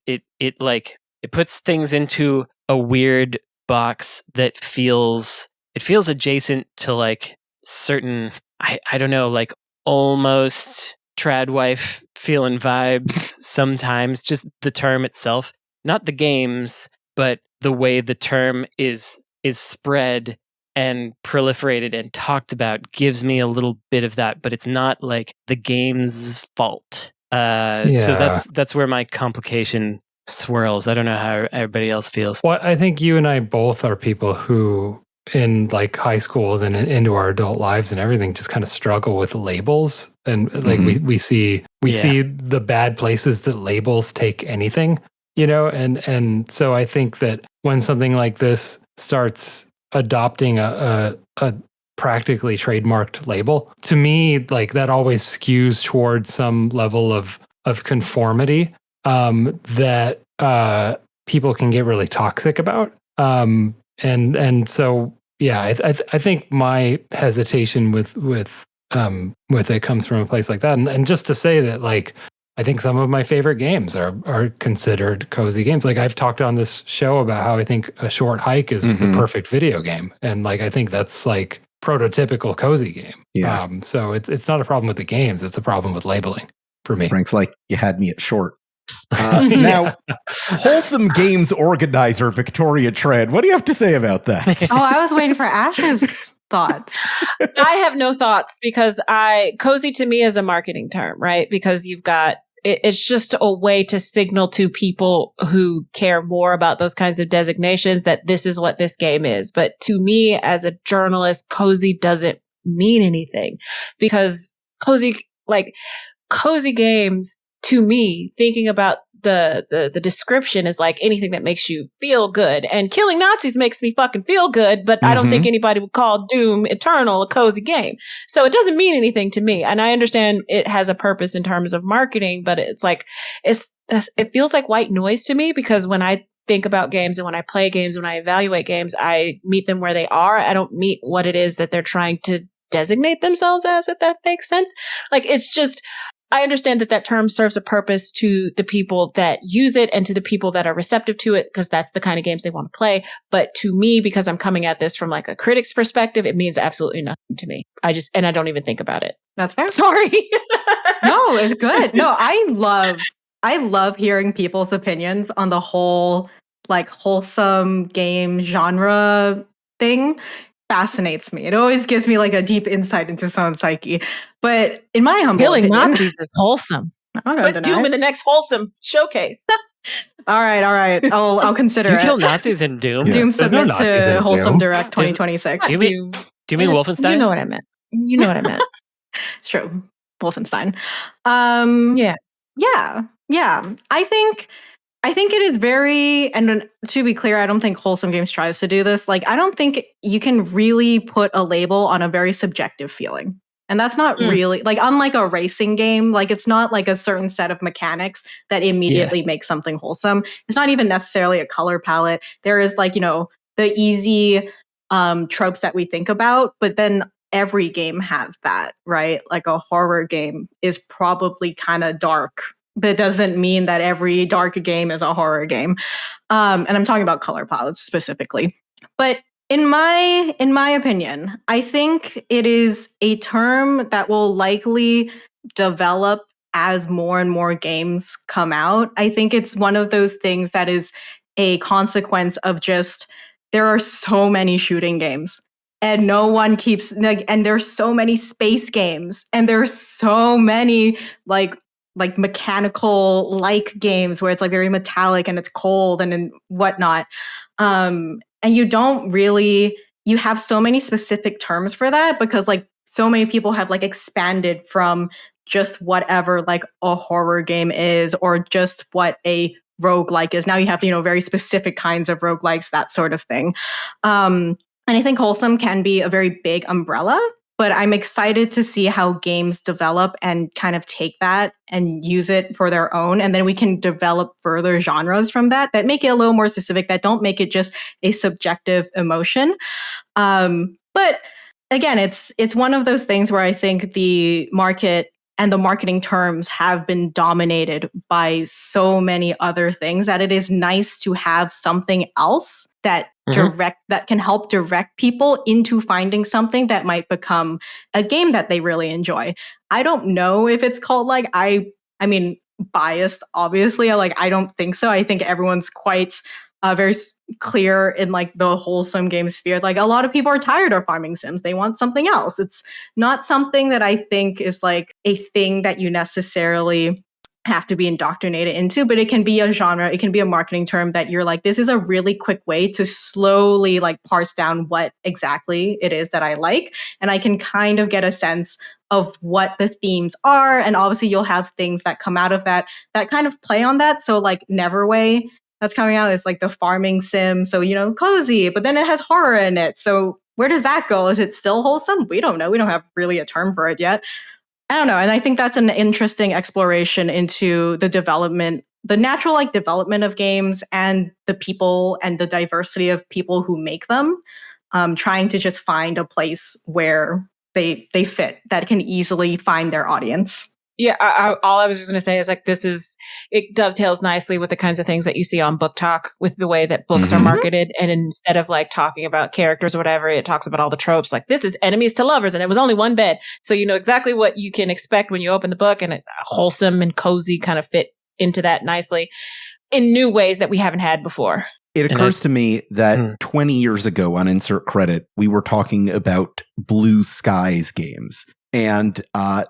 puts things into a weird box that feels adjacent to like certain, I don't know, like almost trad wife feeling vibes sometimes. Just the term itself, not the games, but the way the term is spread and proliferated and talked about gives me a little bit of that, but it's not like the game's fault. So that's where my complication swirls. I don't know how everybody else feels. Well, I think you and I both are people who, in like high school, then into our adult lives and everything, just kind of struggle with labels, and like we see the bad places that labels take anything, and so I think that when something like this starts adopting a practically trademarked label, to me, like that always skews towards some level of conformity that people can get really toxic about. And so, yeah, I think my hesitation with it comes from a place like that. And just to say that, like, I think some of my favorite games are considered cozy games. Like, I've talked on this show about how I think A Short Hike is the perfect video game. And like, I think that's like prototypical cozy game. Yeah. So it's not a problem with the games. It's a problem with labeling for me. Frank's like, you had me at short. Now, Wholesome Games organizer Victoria Tran, what do you have to say about that? Oh, I was waiting for Ash's thoughts. I have no thoughts because cozy to me is a marketing term, right? Because you've got, it's just a way to signal to people who care more about those kinds of designations that this is what this game is. But to me, as a journalist, cozy doesn't mean anything, because cozy games, to me, thinking about the description is like anything that makes you feel good, and killing Nazis makes me fucking feel good, but I don't think anybody would call Doom Eternal a cozy game. So it doesn't mean anything to me. And I understand it has a purpose in terms of marketing, but it's like, it feels like white noise to me, because when I think about games and when I play games, when I evaluate games, I meet them where they are. I don't meet what it is that they're trying to designate themselves as, if that makes sense. Like, it's just, I understand that term serves a purpose to the people that use it and to the people that are receptive to it, because that's the kind of games they want to play. But to me, because I'm coming at this from like a critic's perspective, it means absolutely nothing to me. I don't even think about it. That's fair. Sorry. No, it's good. No, I love hearing people's opinions on the whole like wholesome game genre thing. Fascinates me. It always gives me like a deep insight into someone's psyche. But in my humble killing opinion, Nazis is wholesome. Put Doom in the next wholesome showcase. All right. I'll consider it. You kill Nazis in Doom? Yeah. Doom submit to Wholesome Direct 2026. Do you mean Wolfenstein? You know what I meant. It's true. Wolfenstein. Yeah. I think it is very, and to be clear, I don't think Wholesome Games tries to do this. Like, I don't think you can really put a label on a very subjective feeling. And that's not really, like, unlike a racing game, like, it's not like a certain set of mechanics that immediately make something wholesome. It's not even necessarily a color palette. There is, like, the easy tropes that we think about, but then every game has that, right? Like, a horror game is probably kind of dark. That doesn't mean that every dark game is a horror game. And I'm talking about color palettes specifically. But in my opinion, I think it is a term that will likely develop as more and more games come out. I think it's one of those things that is a consequence of just, there are so many shooting games. And no one keeps, and there's so many space games. And there's so many like mechanical games where it's like very metallic and it's cold and whatnot. And you have so many specific terms for that, because like so many people have like expanded from just whatever like a horror game is, or just what a roguelike is. Now you have, very specific kinds of roguelikes, that sort of thing. And I think wholesome can be a very big umbrella. But I'm excited to see how games develop and kind of take that and use it for their own. And then we can develop further genres from that make it a little more specific, that don't make it just a subjective emotion. But again, it's one of those things where I think the market and the marketing terms have been dominated by so many other things that it is nice to have something else that that can help direct people into finding something that might become a game that they really enjoy. I don't know if it's called like, I mean, biased, obviously. I don't think so. I think everyone's quite very clear in like the wholesome game sphere. Like, a lot of people are tired of farming sims. They want something else. It's not something that I think is like a thing that you necessarily have to be indoctrinated into, but it can be a genre, it can be a marketing term that you're like, this is a really quick way to slowly like parse down what exactly it is that I like. And I can kind of get a sense of what the themes are. And obviously you'll have things that come out of that kind of play on that. So like Neverway that's coming out is like the farming sim. So, cozy, but then it has horror in it. So where does that go? Is it still wholesome? We don't know. We don't have really a term for it yet. I don't know. And I think that's an interesting exploration into the development, the natural like development of games and the people and the diversity of people who make them, trying to just find a place where they fit that can easily find their audience. Yeah, all I was just going to say is like it dovetails nicely with the kinds of things that you see on Book Talk with the way that books are marketed. And instead of like talking about characters or whatever, it talks about all the tropes. Like this is enemies to lovers and it was only one bed. So you know exactly what you can expect when you open the book, and it wholesome and cozy kind of fit into that nicely in new ways that we haven't had before. It occurs to me that 20 years ago on Insert Credit, we were talking about Blue Skies games. And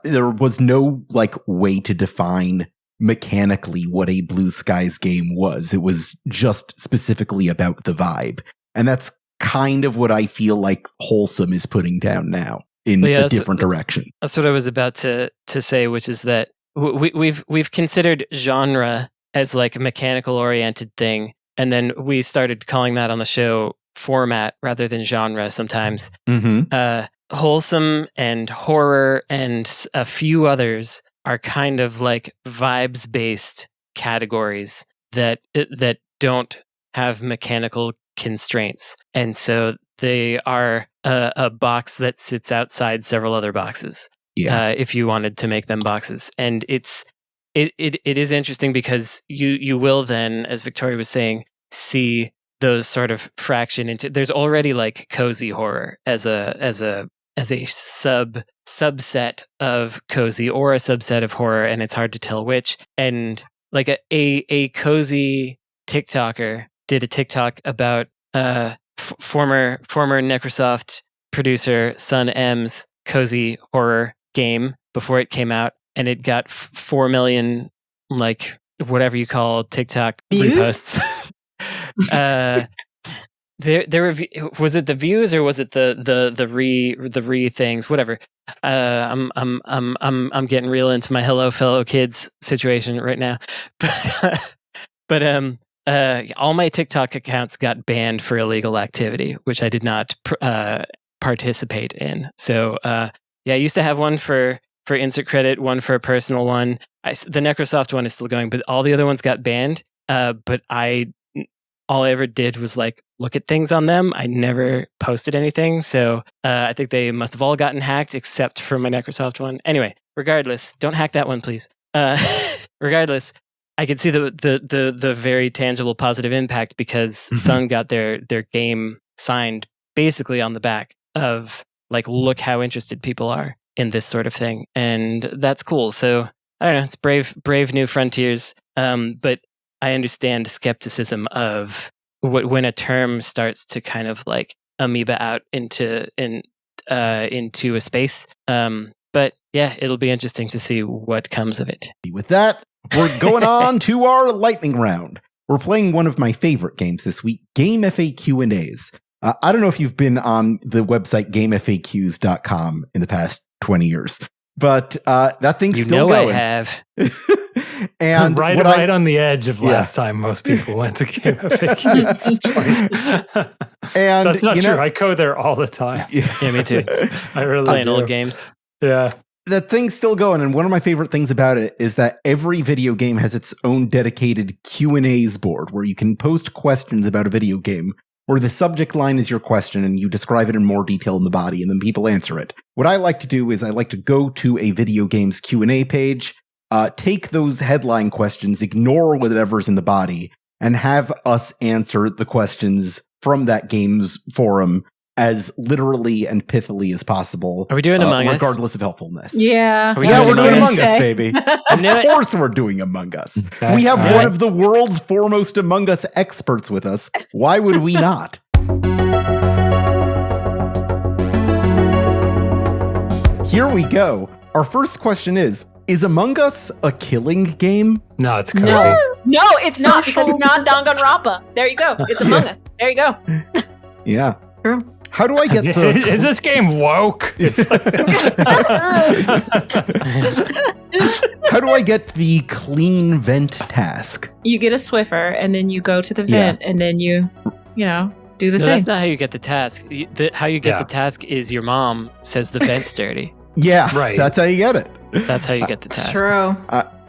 there was no like way to define mechanically what a Blue Skies game was. It was just specifically about the vibe. And that's kind of what I feel like Wholesome is putting down now in a different direction. That's what I was about to say, which is that we've considered genre as like a mechanical oriented thing. And then we started calling that on the show format rather than genre sometimes. Wholesome and horror and a few others are kind of like vibes-based categories that don't have mechanical constraints, and so they are a box that sits outside several other boxes. Yeah, if you wanted to make them boxes, and it is interesting because you will then, as Victoria was saying, see those sort of fraction into. There's already like cozy horror as a subset of cozy or a subset of horror, and it's hard to tell which. And like a cozy TikToker did a TikTok about former Necrosoft producer Sun M's cozy horror game before it came out, and it got 4 million like whatever you call TikTok reposts. There were, was it the views or was it the re things, whatever. I'm getting real into my Hello Fellow Kids situation right now, but all my TikTok accounts got banned for illegal activity, which I did not participate in. So I used to have one for Insert Credit, one for a personal one. The Necrosoft one is still going, but all the other ones got banned. But all I ever did was like look at things on them. I never posted anything. So I think they must have all gotten hacked except for my Necrosoft one. Anyway, regardless, don't hack that one, please. Regardless, I could see the very tangible positive impact because Sun got their game signed basically on the back of like, look how interested people are in this sort of thing. And that's cool. So I don't know, it's brave new frontiers. But I understand skepticism of when a term starts to kind of like amoeba out into a space. But yeah, it'll be interesting to see what comes of it. With that, we're going on to our lightning round. We're playing one of my favorite games this week, GameFAQ&As. I don't know if you've been on the website GameFAQs.com in the past 20 years, but that thing's still going. I have. And right on the edge of last time most people went to GameFAQs. And that's not true. I go there all the time. Yeah, me too. I really playing do. old games. Yeah. That thing's still going, and one of my favorite things about it is that every video game has its own dedicated Q&As board where you can post questions about a video game, where the subject line is your question and you describe it in more detail in the body, and then people answer it. What I like to do is I like to go to a video game's Q&A page, take those headline questions, ignore whatever's in the body, and have us answer the questions from that game's forum as literally and pithily as possible. Are we doing Among Us? Regardless of helpfulness. Yeah. We're doing Among Us, baby. Of course we're doing Among Us. We have one of the world's foremost Among Us experts with us. Why would we not? Here we go. Our first question is, Is Among Us a killing game? No, it's cozy. No, it's not, because it's not Danganronpa. There you go. It's Among Us. There you go. Yeah. True. How do I get the... Is this game woke? How do I get the clean vent task? You get a Swiffer, and then you go to the vent, and then you do the No, thing. that's not how you get the task. How you get the task is your mom says the vent's dirty. Yeah, Right. That's how you get it. That's how you get the It's task. true.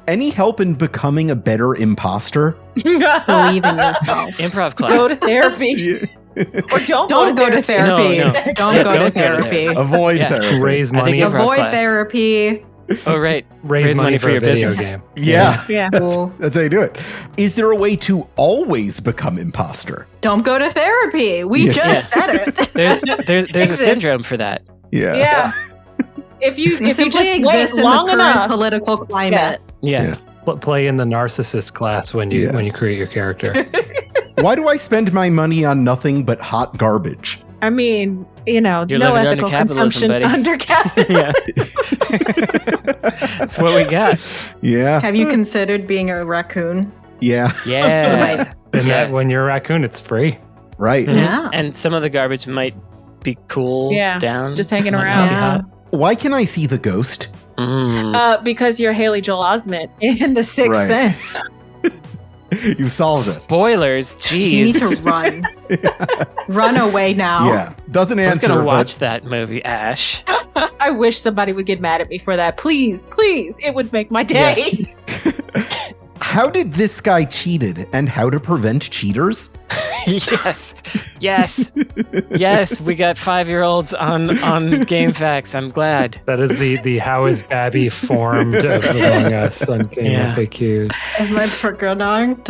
Any help in becoming a better imposter? Believe in yourself. Improv class. Go to therapy. Or don't go to therapy. No. Don't go to Don't go to therapy. Avoid Yeah. therapy. Raise I think money. improv Avoid class. therapy. Oh, right. Raise money for your a video business. game. Yeah. Yeah. Cool. That's how you do it. Is there a way to always become imposter? Don't go to therapy. We Yeah. just said it. There's a Exists. syndrome for that. Yeah. Yeah. If you It just simply wait exists in long the current enough, political climate. Yeah. Play in the narcissist class when you Yeah. when you create your character. Why do I spend my money on nothing but hot garbage? I mean, You're no living under ethical capitalism, consumption buddy. under capitalism. Yeah. That's what we got. Yeah. Have you considered being a raccoon? Yeah. Yeah. And that when you're a raccoon, it's free. Right. Mhm. Yeah. And some of the garbage might be cool down. Just hanging Might around. not be Yeah. hot. Why can I see the ghost? Because you're Haley Joel Osment in The Sixth Right. Sense. You solved it. Spoilers. You need Jeez. to run. Run away now. Yeah. Doesn't I was answer. gonna but- watch that movie, Ash. I wish somebody would get mad at me for that. Please, please. It would make my day. How did this guy cheated and how to prevent cheaters? Yes. We got 5-year-olds on GameFAQs. I'm glad. That is the how is Babby formed of Among Us on GameFAQ. Am I pregnant?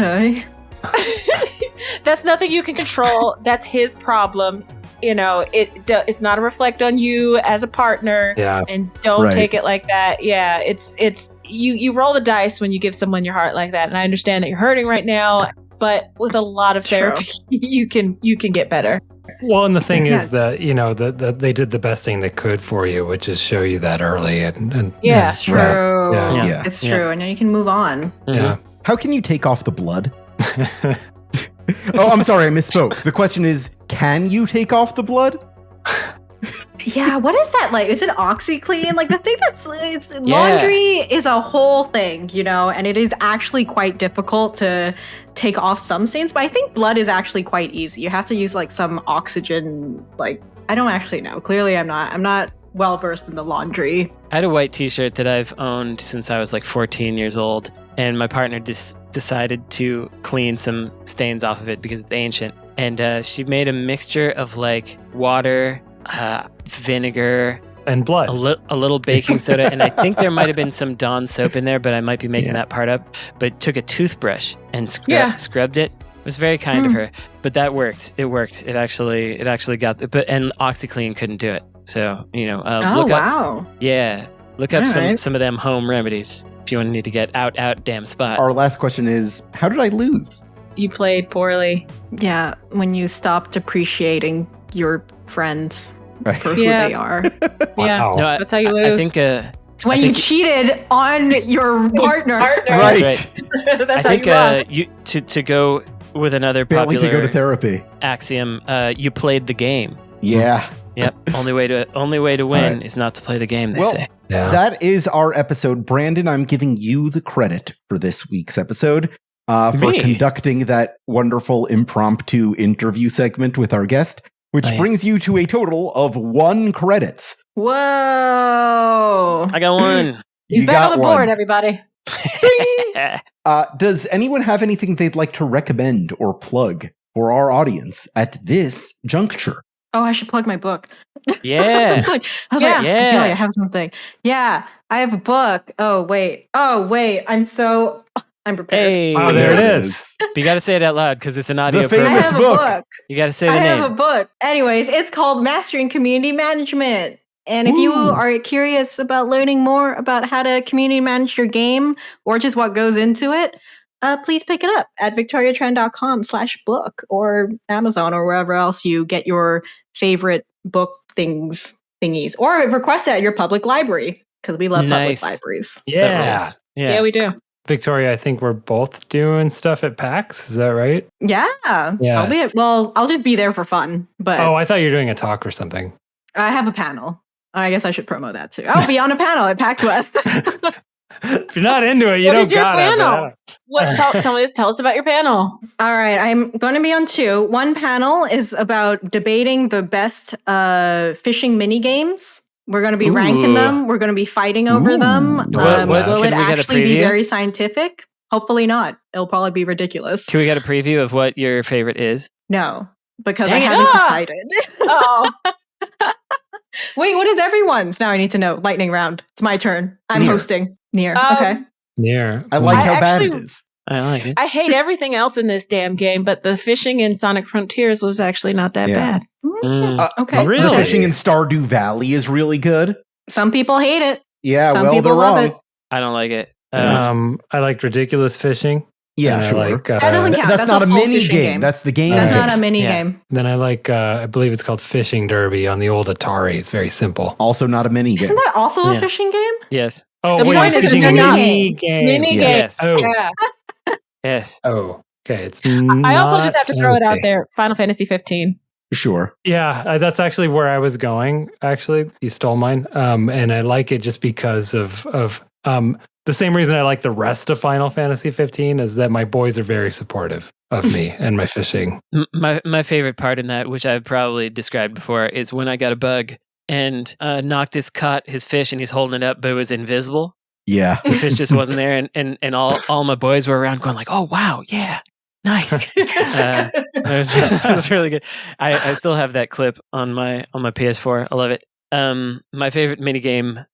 That's nothing you can control. That's his problem. It's not a reflect on you as a partner. Yeah. And don't Right. take it like that. Yeah, it's you roll the dice when you give someone your heart like that. And I understand that you're hurting right now, but with a lot of therapy, you can get better. Well, and the thing Yeah. is that, that they did the best thing they could for you, which is show you that early. And Yeah. It's true. Right. Yeah. Yeah. It's true. And now you can move on. Yeah. How can you take off the blood? Oh, I'm sorry, I misspoke. The question is, can you take off the blood? Yeah, what is that like? Is it OxyClean? Like the thing Yeah. laundry is a whole thing, and it is actually quite difficult to take off some stains, but I think blood is actually quite easy. You have to use like some oxygen, I don't actually know. Clearly I'm not well versed in the laundry. I had a white t-shirt that I've owned since I was like 14 years old, and my partner decided to clean some stains off of it because it's ancient. And she made a mixture of like water, vinegar, And blood. a little baking soda, and I think there might have been some Dawn soap in there, but I might be making that part up. But took a toothbrush and scrubbed it. It was very kind of her, but that worked. It worked. It actually got. And OxyClean couldn't do it. So look up. Wow. Yeah, look up All some right. some of them home remedies if you need to get out damn spot. Our last question is, how did I lose? You played poorly. Yeah, when you stopped appreciating your friends for who Yeah. they are. Yeah. Wow. No, That's how you I lose. think. It's when I you think- cheated on your partner. Right. That's right. That's I how think you lost. you to go with another Failing popular to go to therapy. axiom. You played the game. Yeah. Yep. only way to win right. is not to play the game. They Well, say. Yeah. That is our episode. Brandon, I'm giving you the credit for this week's episode for Me? conducting that wonderful impromptu interview segment with our guest, which Nice. brings you to a total of 1 credits. Whoa. I got one. He's You back got on the one. board, everybody. Does anyone have anything they'd like to recommend or plug for our audience at this juncture? Oh, I should plug my book. Yeah. I was like, I Yeah. feel like I have something. Yeah, I have a book. Oh, wait. I'm prepared. Hey. Oh, there it is. But you got to say it out loud because it's an audio The famous I program. have book. a book. You got to say the I name. have a book. Anyways, it's called Mastering Community Management. And if you Ooh. are curious about learning more about how to community manage your game or just what goes into it, please pick it up at victoriatran.com/book or Amazon or wherever else you get your favorite book thingies, or request it at your public library. because we love Nice. public libraries. Yeah. Yeah, we do. Victoria, I think we're both doing stuff at PAX. Is that right? Yeah. Yeah. I'll just be there for fun. But Oh, I thought you were doing a talk or something. I have a panel. I guess I should promo that too. I'll be on a panel at PAX West. If you're not into it, you What don't is your got panel? What? Tell us about your panel. All right, I'm going to be on 2. One panel is about debating the best fishing mini games. We're going to be ranking them. We're going to be fighting over them. Will it actually be very scientific? Hopefully not. It'll probably be ridiculous. Can we get a preview of what your favorite is? No, because Dang I it. haven't decided. Oh, Wait, what is everyone's? Now I need to know. Lightning round. It's my turn. I'm Nier. hosting. Nier. Um, Okay. Yeah. I like I how bad it actually- is. I like it. I hate everything else in this damn game, but the fishing in Sonic Frontiers was actually not that Yeah. bad. Okay. Really? The fishing in Stardew Valley is really good. Some people hate it. Yeah, Some well, people they're love wrong. it. I don't like it. I liked Ridiculous Fishing. Yeah, and I sure. like, That doesn't count. That's not a a full mini fishing game. That's the game. That's Okay. not a mini Yeah. game. Then I like, I believe it's called Fishing Derby on the old Atari. It's very simple. Also not a mini game. Isn't that also a Yeah. fishing game? Yes. Oh, The wait, point is Fishing they're not mini game. Mini Yeah. game. Yes. Oh, Yeah. Yes. oh, okay. It's I also just have to throw it out fancy. there. Final Fantasy 15. Sure. Yeah, that's actually where I was going. Actually, you stole mine, and I like it just because of the same reason I like the rest of Final Fantasy 15 is that my boys are very supportive of me and my fishing. My favorite part in that, which I've probably described before, is when I got a bug and Noctis caught his fish and he's holding it up, but it was invisible. Yeah. The fish just wasn't there, and all my boys were around going like, "Oh wow, yeah, nice." That was really good. I still have that clip on my PS4. I love it. My favorite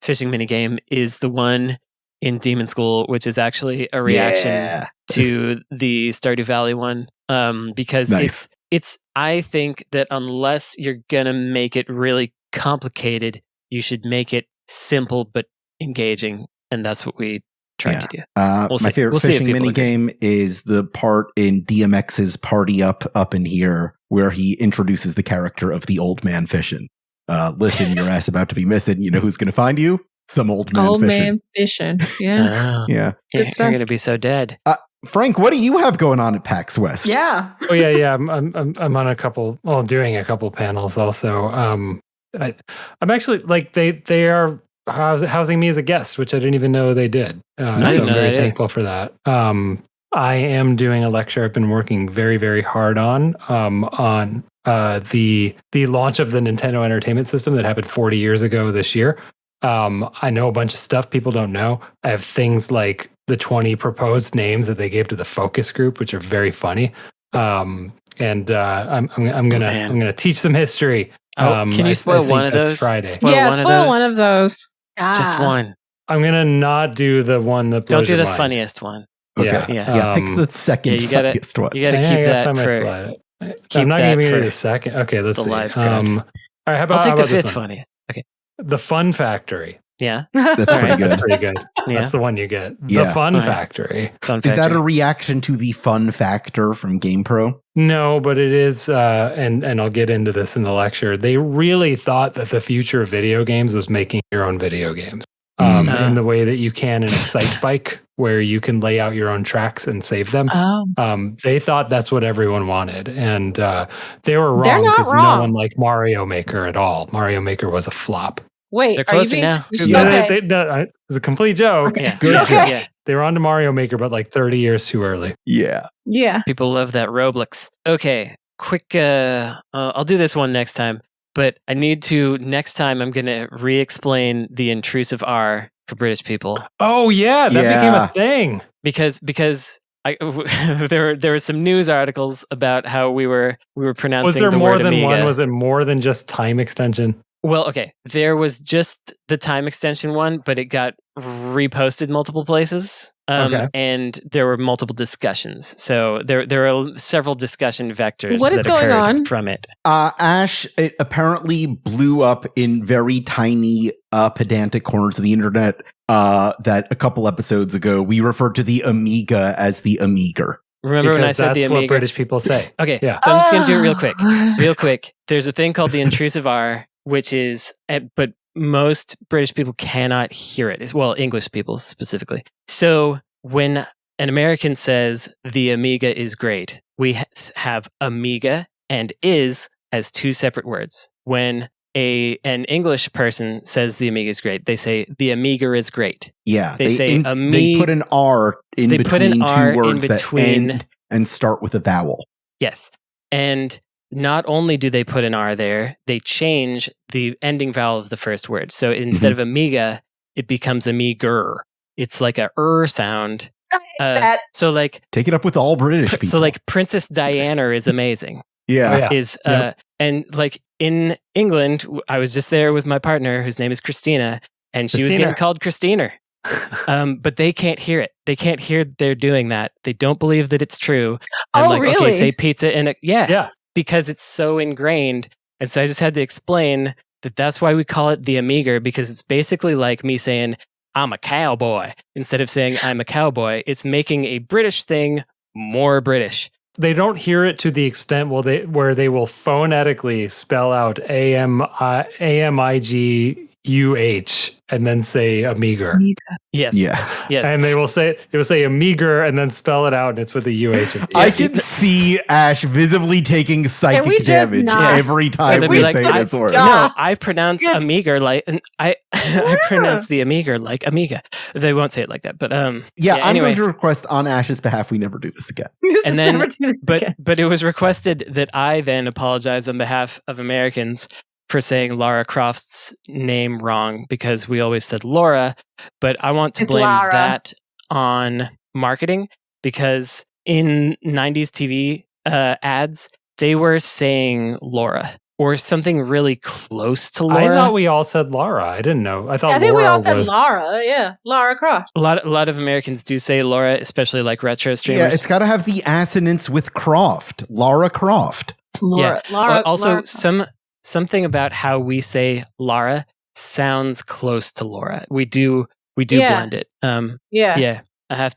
fishing minigame, is the one in Demon School, which is actually a reaction Yeah. to the Stardew Valley one. Because Nice. it's I think that unless you're gonna make it really complicated, you should make it simple but engaging, and that's what we tried to do. We'll My see. favorite We'll see if fishing people mini agree. game is the part in DMX's Party Up in Here where he introduces the character of the old man fishing. Listen, your ass about to be missing. You know who's going to find you? Some old man Old fishing. man fishing. Yeah. Oh, Yeah. you're stuff. gonna be so dead. Frank, what do you have going on at PAX West? Yeah. Oh yeah. I'm on doing a couple panels also. I'm actually like they are housing me as a guest, which I didn't even know they did. Nice. So I'm very Yeah. thankful for that. I am doing a lecture I've been working very, very hard on the launch of the Nintendo Entertainment System that happened 40 years ago this year. I know a bunch of stuff people don't know. I have things like the 20 proposed names that they gave to the focus group, which are very funny. I'm gonna teach some history. Can you spoil think one of that's those? Friday. Spoil Yeah, one of spoil those? one of those. Just one. I'm gonna not do the one that Don't blows do your the mind. funniest one. Okay. Yeah. Yeah, pick the second yeah, you gotta- funniest one. You got to Yeah, keep I gotta that find my for. slide. keep I'm not that giving for it a second. Okay, let's the see. live crowd. All right, how about, I'll take how the about this fifth one? funniest. Okay. The Fun Factory. Yeah. That's All pretty right. That's good. pretty good. Yeah. That's the one you get. Yeah. The Fun All right. Factory. Fun Is that factor. a reaction to the fun factor from GamePro? No, but it is, and I'll get into this in the lecture. They really thought that the future of video games was making your own video games. In the way that you can in Excite Bike, where you can lay out your own tracks and save them. Oh. They thought that's what everyone wanted, and they were They're wrong not because no wrong. one liked Mario Maker at all. Mario Maker was a flop. Wait, They're are you closer being now. facetious? Yeah. Okay. It was a complete joke. Yeah. Good yeah. job. Yeah. They were on to Mario Maker, but like 30 years too early. Yeah. Yeah. People love that Roblox. Okay. Quick. I'll do this one next time, but I need to. Next time, I'm going to re-explain the intrusive R for British people Oh yeah, that became Yeah. a thing. because there were some news articles about how we were pronouncing Was there the more word than Amiga. one? Was it more than just time extension? Well, okay. There was just the time extension one, but it got reposted multiple places. Okay. And there were multiple discussions. So there are several discussion vectors What is that going occurred on? from it. Ash, it apparently blew up in very tiny, pedantic corners of the internet that a couple episodes ago we referred to the Amiga as the Amiga. Remember when I Because said the that's what Amiga? British people say. Okay, Yeah. so I'm just going to do it real quick. Real quick. There's a thing called the intrusive R, which is, but most British people cannot hear it. Well, English people specifically. So when an American says the Amiga is great, we have Amiga and is as two separate words. When an English person says the Amiga is great, they say the Amiga is great. Yeah, they say they put an R in they between put an R two words in between, that end and start with a vowel. Yes. And not only do they put an R there, they change the ending vowel of the first word. So instead of Amiga, it becomes Amiger. It's like a sound. So like take it up with all British people. So like Princess Diana is amazing. Yeah. And like in England, I was just there with my partner whose name is Christina, and she was getting called Christina. But they can't hear it. They can't hear that they're doing that. They don't believe that it's true. I'm like, really? Okay, say pizza and because it's so ingrained. And so I just had to explain that that's why we call it the Amiga, because it's basically like me saying I'm a cowboy instead of saying I'm a cowboy. It's making a British thing more British. They don't hear it to the extent where they will phonetically spell out AMIGUH and then say Amiga. Yes. Yeah. Yes. And they will say Amiga and then spell it out, and it's with a UH. I can see Ash visibly taking psychic damage every time we say this word. No, I pronounce Amiga like I pronounce the Amiga like Amiga. They won't say it like that, but I'm anyway. going to request on Ash's behalf we never do this again. But it was requested that I then apologize on behalf of Americans for saying Lara Croft's name wrong, because we always said Laura, but I want to blame that on marketing, because in 90s TV ads, they were saying Laura or something really close to Laura. I thought we all said Laura. I didn't know. I think we all said Laura. Yeah, Lara Croft. A lot of Americans do say Laura, especially like retro streamers. Yeah, it's got to have the assonance with Croft. Lara Croft. Laura. Something about how we say Lara sounds close to Laura. We do blend it. I have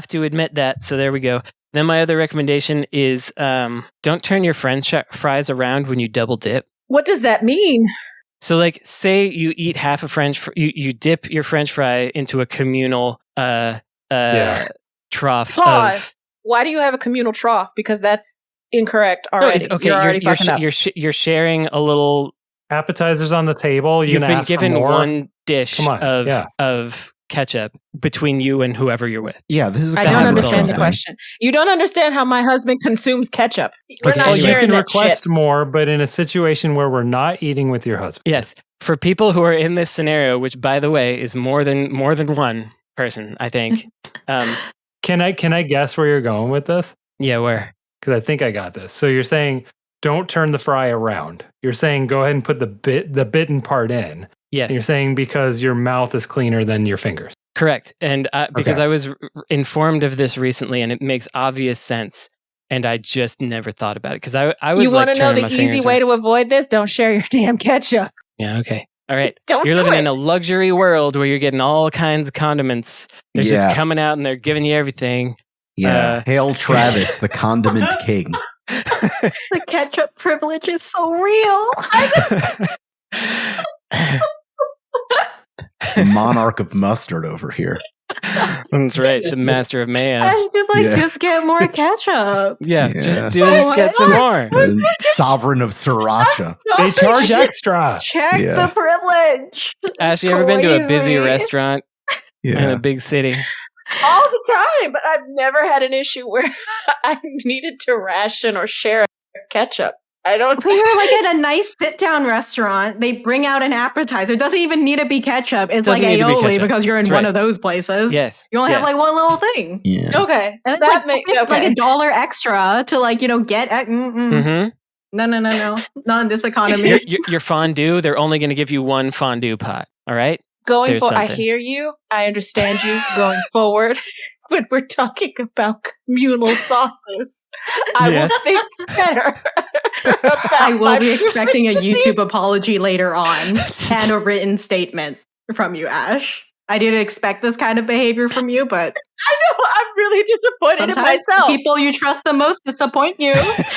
to admit that. So there we go. Then my other recommendation is don't turn your French fries around when you double dip. What does that mean? So like, say you eat half a you dip your French fry into a communal trough. Pause. Why do you have a communal trough? Because that's incorrect already. No, you're sharing a little appetizers on the table. You've been given one dish of ketchup between you and whoever you're with. Yeah, this is. I don't understand the question. You don't understand how my husband consumes ketchup. We're not sharing you can that request shit. more, but in a situation where we're not eating with your husband. Yes, for people who are in this scenario, which by the way is more than one person, I think. Can I guess where you're going with this? Yeah, where? Because I think I got this. So you're saying don't turn the fry around. You're saying go ahead and put the bitten part in. Yes. And you're saying because your mouth is cleaner than your fingers. Correct. And because I was informed of this recently, and it makes obvious sense, and I just never thought about it, because I was. You want to know the easy way to avoid this? Don't share your damn ketchup. Yeah. Okay. All right. You're living in a luxury world where you're getting all kinds of condiments. They're just coming out and they're giving you everything. Yeah. Hail Travis, the condiment king. The ketchup privilege is so real. Monarch of mustard over here. That's right. The master of mayo. I just get more ketchup. Just get some more. Sovereign of sriracha. They charge extra. Check the privilege. Ash, you ever been to a busy restaurant in a big city? All the time, but I've never had an issue where I needed to ration or share ketchup. I don't. When you're like at a nice sit-down restaurant, they bring out an appetizer. It doesn't even need to be ketchup. It's like aioli because you're in one of those places. Yes, you only have like one little thing. Yeah. Okay, and that makes like $1 extra to get. No, not in this economy. Your fondue, they're only going to give you one fondue pot. All right. Going forward, I hear you. I understand you. Going forward, when we're talking about communal sauces, I will think better. I will be expecting a YouTube apology later on and a written statement from you, Ash. I didn't expect this kind of behavior from you, but I know I'm really disappointed in myself. People you trust the most disappoint you. This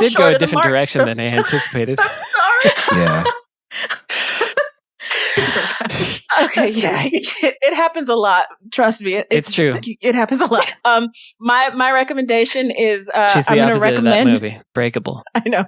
did go a different direction than I anticipated. I'm sorry. Yeah. Okay, yeah, it happens a lot. Trust me, it's true. It happens a lot. My recommendation is she's the opposite of that movie, Breakable. I know.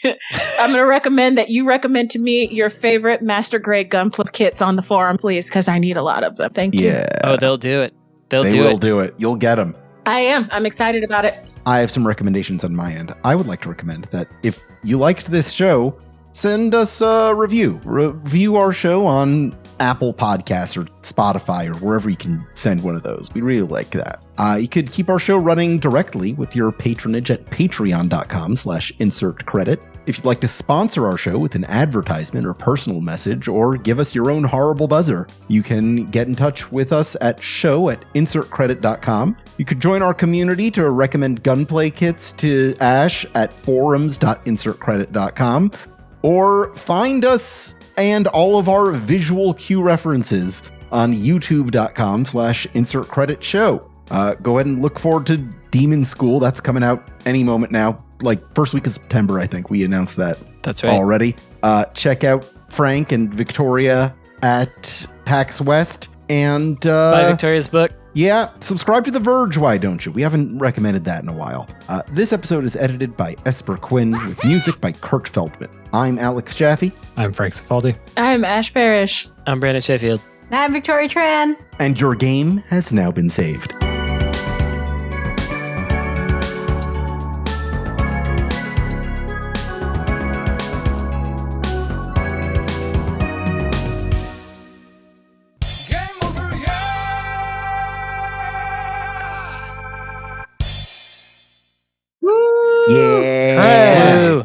I'm going to recommend that you recommend to me your favorite master grade gunpla kits on the forum, please, because I need a lot of them. Thank you. Yeah. Oh, they'll do it. They will do it. You'll get them. I am. I'm excited about it. I have some recommendations on my end. I would like to recommend that if you liked this show, send us a review. Review our show on Apple Podcasts or Spotify or wherever you can send one of those. We really like that. You could keep our show running directly with your patronage at patreon.com/insertcredit. If you'd like to sponsor our show with an advertisement or personal message or give us your own horrible buzzer, you can get in touch with us at show@insertcredit.com. You could join our community to recommend gunplay kits to Ash at forums.insertcredit.com. Or find us and all of our visual cue references on youtube.com/insertcreditshow. Go ahead and look forward to Demon School. That's coming out any moment now. Like first week of September, I think we announced that. That's right. Already. Check out Frank and Victoria at PAX West. And buy Victoria's book. Yeah, subscribe to The Verge, why don't you? We haven't recommended that in a while. This episode is edited by Esper Quinn with music by Kurt Feldman. I'm Alex Jaffe. I'm Frank Cifaldi. I'm Ash Parrish. I'm Brandon Sheffield. I'm Victoria Tran. And your game has now been saved. Yeah.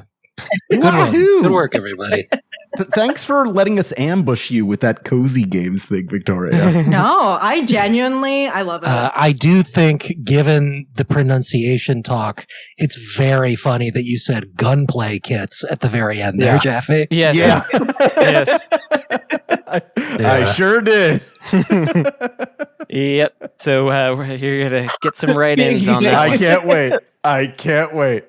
Good work, everybody. Thanks for letting us ambush you with that cozy games thing, Victoria. No, I genuinely, I love it. I do think, given the pronunciation talk, it's very funny that you said gunplay kits at the very end there, Jaffe. Yes. Yeah. Yes. I sure did. Yep. So you're going to get some write-ins on that I one. can't wait. I can't wait.